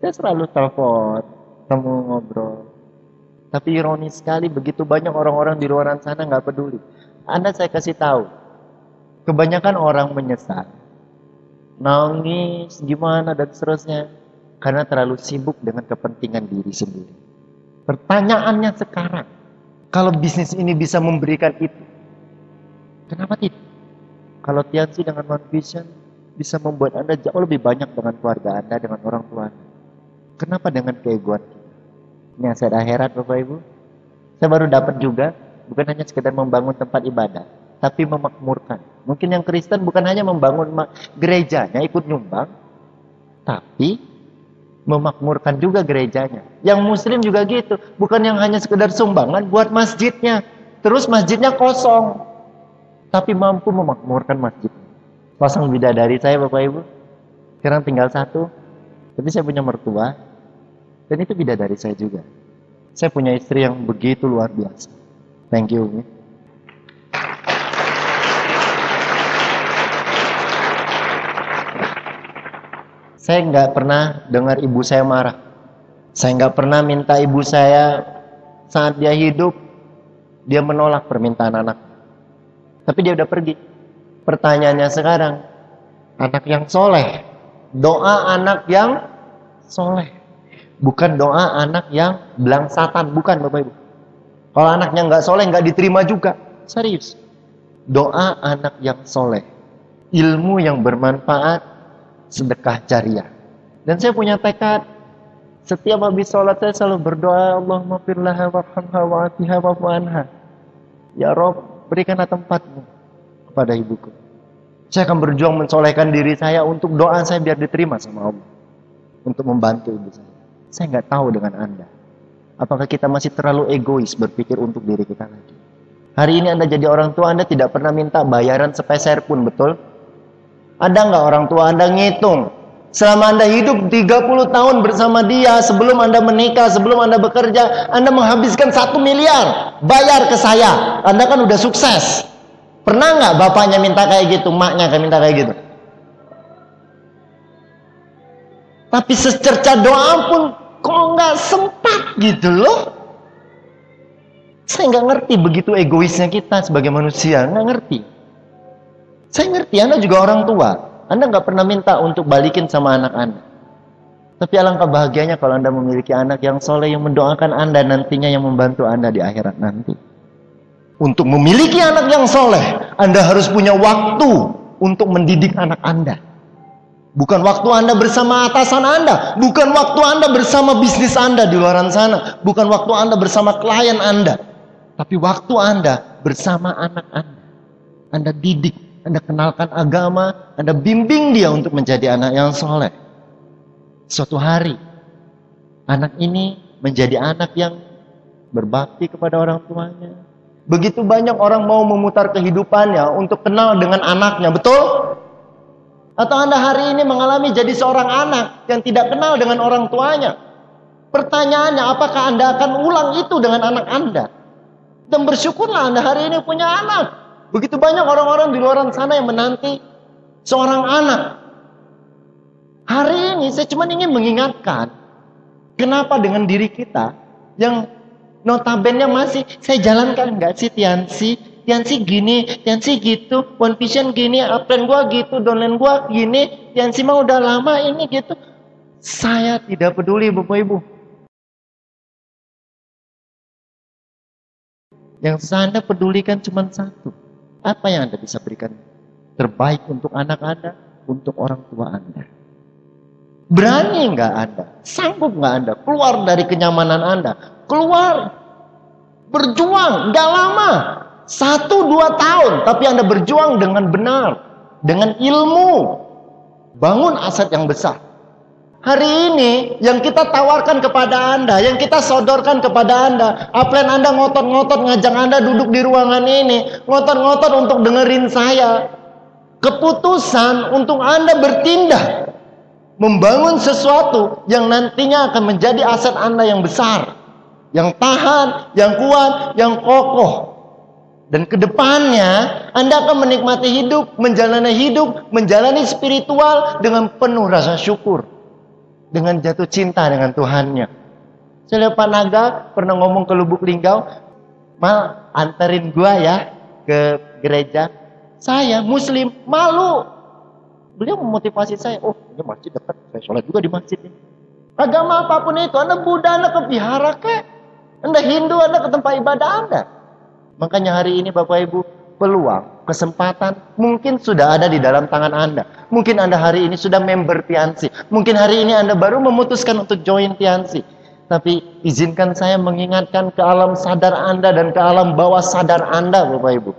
Saya selalu telepon, ketemu ngobrol. Tapi ironis sekali, begitu banyak orang-orang di luar sana nggak peduli. Anda saya kasih tahu, kebanyakan orang menyesal, nangis, gimana dan seterusnya, karena terlalu sibuk dengan kepentingan diri sendiri. Pertanyaannya sekarang, kalau bisnis ini bisa memberikan itu, kenapa tidak? Kalau Tiansi dengan One Vision bisa membuat Anda jauh lebih banyak dengan keluarga Anda, dengan orang tua Anda. Kenapa dengan keegoan kita? Ini aset akhirat Bapak Ibu. Saya baru dapat juga, bukan hanya sekedar membangun tempat ibadah, tapi memakmurkan. Mungkin yang Kristen bukan hanya membangun gerejanya, ikut nyumbang, tapi memakmurkan juga gerejanya. Yang Muslim juga gitu, bukan yang hanya sekedar sumbangan buat masjidnya, terus masjidnya kosong, tapi mampu memakmurkan masjid. Pasang bidadari saya Bapak Ibu, sekarang tinggal 1, tapi saya punya mertua, dan itu bidadari saya juga. Saya punya istri yang begitu luar biasa. Thank you. Saya nggak pernah dengar ibu saya marah. Saya nggak pernah minta ibu saya saat dia hidup, dia menolak permintaan anak. Tapi dia udah pergi. Pertanyaannya sekarang, anak yang soleh, doa anak yang soleh. Bukan doa anak yang belangsatan, bukan Bapak Ibu. Kalau anaknya nggak soleh, nggak diterima juga. Serius. Doa anak yang soleh, ilmu yang bermanfaat, sedekah jariah. Dan saya punya tekad, setiap habis sholat saya selalu berdoa, Allahumma firlaha warhamha wa'atiha wa'fu anha. Ya Rob, berikanlah tempatmu kepada ibuku. Saya akan berjuang mensolehkan diri saya untuk doa saya biar diterima sama Allah. Untuk membantu ibu saya. Saya nggak tahu dengan Anda. Apakah kita masih terlalu egois berpikir untuk diri kita lagi? Hari ini Anda jadi orang tua, Anda tidak pernah minta bayaran sepeser pun, betul? Ada nggak orang tua Anda ngitung? Selama Anda hidup 30 tahun bersama dia, sebelum Anda menikah, sebelum Anda bekerja, Anda menghabiskan 1 miliar bayar ke saya. Anda kan udah sukses. Pernah nggak bapaknya minta kayak gitu, maknya kayak minta kayak gitu? Tapi secerca doa pun kok nggak sempat gitu loh. Saya nggak ngerti begitu egoisnya kita sebagai manusia, nggak ngerti. Saya ngerti, Anda juga orang tua. Anda nggak pernah minta untuk balikin sama anak Anda. Tapi alangkah bahagianya kalau Anda memiliki anak yang soleh, yang mendoakan Anda nantinya, yang membantu Anda di akhirat nanti. Untuk memiliki anak yang soleh, Anda harus punya waktu untuk mendidik anak Anda. Bukan waktu Anda bersama atasan Anda, bukan waktu Anda bersama bisnis Anda di luar sana, bukan waktu Anda bersama klien Anda, tapi waktu Anda bersama anak Anda. Anda didik, Anda kenalkan agama, Anda bimbing dia untuk menjadi anak yang soleh. Suatu hari, anak ini menjadi anak yang berbakti kepada orang tuanya. Begitu banyak orang mau memutar kehidupannya untuk kenal dengan anaknya, betul? Atau Anda hari ini mengalami jadi seorang anak yang tidak kenal dengan orang tuanya. Pertanyaannya, apakah Anda akan ulang itu dengan anak Anda? Dan bersyukurlah Anda hari ini punya anak. Begitu banyak orang-orang di luar sana yang menanti seorang anak. Hari ini saya cuma ingin mengingatkan, kenapa dengan diri kita yang notabene masih saya jalankan enggak sih Tiansi gini, Tiansi gitu, One Vision gini, upline gua gitu, downline gua gini, Tiansi mah udah lama ini gitu. Saya tidak peduli Bapak Ibu. Yang Anda pedulikan cuma satu. Apa yang Anda bisa berikan terbaik untuk anak Anda, untuk orang tua Anda? Berani nggak Anda? Sanggup nggak Anda keluar dari kenyamanan Anda? Keluar, berjuang, nggak lama, 1-2 tahun, tapi Anda berjuang dengan benar, dengan ilmu, bangun aset yang besar. Hari ini yang kita tawarkan kepada Anda, yang kita sodorkan kepada Anda, upline Anda ngotot-ngotot ngajak Anda duduk di ruangan ini, ngotot-ngotot untuk dengerin saya. Keputusan untuk Anda bertindak, membangun sesuatu yang nantinya akan menjadi aset Anda yang besar, yang tahan, yang kuat, yang kokoh. Dan kedepannya Anda akan menikmati hidup, menjalani spiritual dengan penuh rasa syukur, dengan jatuh cinta dengan Tuhannya. Saya lihat Pak Naga pernah ngomong ke Lubuk Linggau, "Mal, anterin gua ya ke gereja." Saya Muslim, malu. Beliau memotivasi saya, "Oh, ini masjid dekat, saya sholat juga di masjid ini." Agama apapun itu, Anda Buddha, Anda ke vihara kek, Anda Hindu, Anda ke tempat ibadah Anda. Makanya hari ini Bapak Ibu, peluang, kesempatan mungkin sudah ada di dalam tangan Anda. Mungkin Anda hari ini sudah member Tiansi. Mungkin hari ini Anda baru memutuskan untuk join Tiansi. Tapi izinkan saya mengingatkan ke alam sadar Anda dan ke alam bawah sadar Anda Bapak Ibu,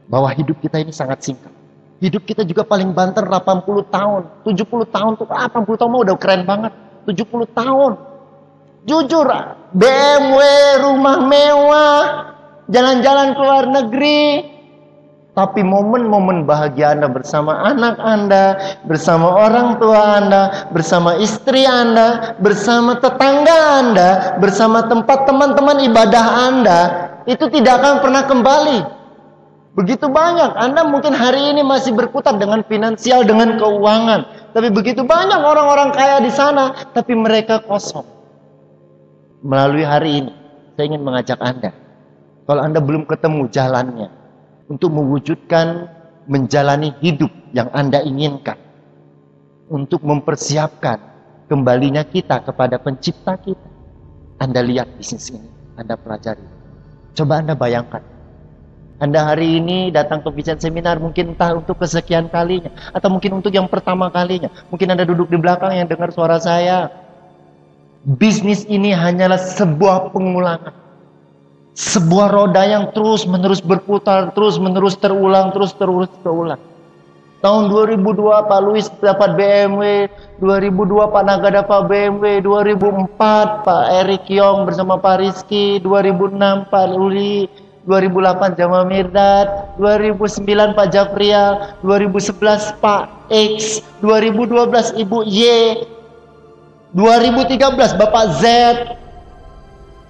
bahwa hidup kita ini sangat singkat. Hidup kita juga paling banter 80 tahun. 70 tahun tuh 80 tahun mah udah keren banget. 70 tahun. Jujur, BMW, rumah mewah, jalan-jalan ke luar negeri. Tapi momen-momen bahagia Anda bersama anak Anda, bersama orang tua Anda, bersama istri Anda, bersama tetangga Anda, bersama tempat teman-teman ibadah Anda, itu tidak akan pernah kembali. Begitu banyak, Anda mungkin hari ini masih berkutat dengan finansial, dengan keuangan. Tapi begitu banyak orang-orang kaya di sana, tapi mereka kosong. Melalui hari ini, saya ingin mengajak Anda, kalau Anda belum ketemu jalannya, untuk mewujudkan, menjalani hidup yang Anda inginkan, untuk mempersiapkan kembalinya kita kepada pencipta kita. Anda lihat bisnis ini, Anda pelajari. Coba Anda bayangkan, Anda hari ini datang ke Vision Seminar mungkin entah untuk kesekian kalinya, atau mungkin untuk yang pertama kalinya. Mungkin Anda duduk di belakang yang dengar suara saya. Bisnis ini hanyalah sebuah pengulangan, sebuah roda yang terus menerus berputar, terus menerus terulang, terus terulang. Tahun 2002 Pak Luis dapat BMW, 2002 Pak Naga dapat BMW, 2004 Pak Erick Yong bersama Pak Rizky, 2006 Pak Luli, 2008 Jamal Mirdad, 2009 Pak Jafrial, 2011 Pak X, 2012 Ibu Y, 2013 Bapak Z.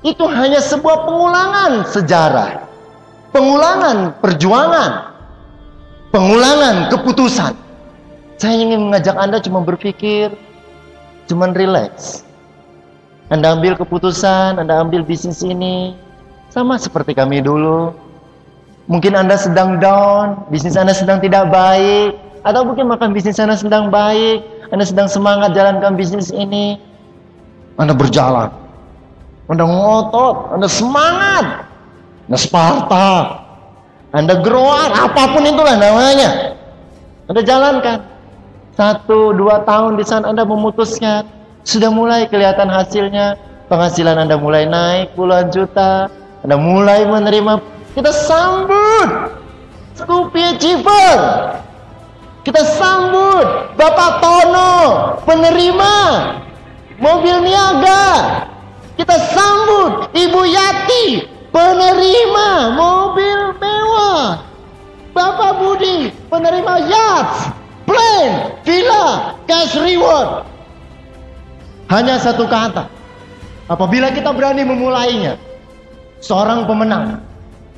Itu hanya sebuah pengulangan sejarah, pengulangan perjuangan, pengulangan keputusan. Saya ingin mengajak Anda cuma berpikir, cuma relax. Anda ambil keputusan, Anda ambil bisnis ini, sama seperti kami dulu. Mungkin Anda sedang down, bisnis Anda sedang tidak baik, atau mungkin makan bisnis Anda sedang baik, Anda sedang semangat jalankan bisnis ini. Anda berjalan, Anda ngotot, Anda semangat, Anda Sparta, Anda grower, apapun itulah namanya. Anda jalankan. 1-2 tahun di sana Anda memutuskan, sudah mulai kelihatan hasilnya, penghasilan Anda mulai naik puluhan juta, Anda mulai menerima. Kita sambut Scoopy Achiever, kita sambut Bapak Tono penerima mobil niaga, kita sambut Ibu Yati penerima mobil mewah, Bapak Budi penerima yacht, plane, villa, cash reward. Hanya satu kata, apabila kita berani memulainya, seorang pemenang,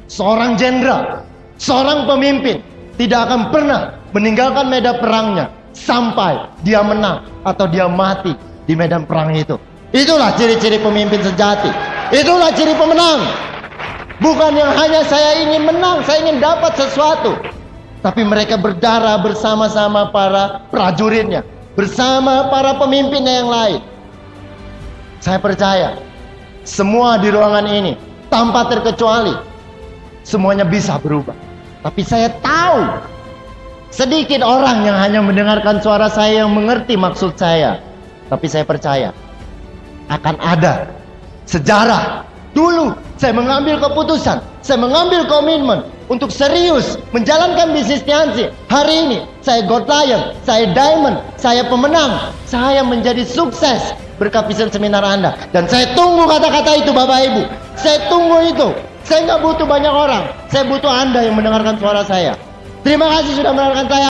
seorang jenderal, seorang pemimpin tidak akan pernah meninggalkan medan perangnya sampai dia menang atau dia mati di medan perang itu. Itulah ciri-ciri pemimpin sejati, itulah ciri pemenang. Bukan yang hanya saya ingin menang, saya ingin dapat sesuatu, tapi mereka berdarah bersama-sama para prajuritnya, bersama para pemimpinnya yang lain. Saya percaya semua di ruangan ini tanpa terkecuali semuanya bisa berubah. Tapi saya tahu sedikit orang yang hanya mendengarkan suara saya yang mengerti maksud saya. Tapi saya percaya akan ada sejarah. Dulu saya mengambil keputusan, saya mengambil komitmen untuk serius menjalankan bisnis Tianzi. Hari ini saya Gold Lion, saya Diamond, saya pemenang, saya menjadi sukses berkat vision seminar Anda. Dan saya tunggu kata-kata itu Bapak Ibu, saya tunggu itu. Saya nggak butuh banyak orang, saya butuh Anda yang mendengarkan suara saya. Terima kasih sudah mendengarkan saya.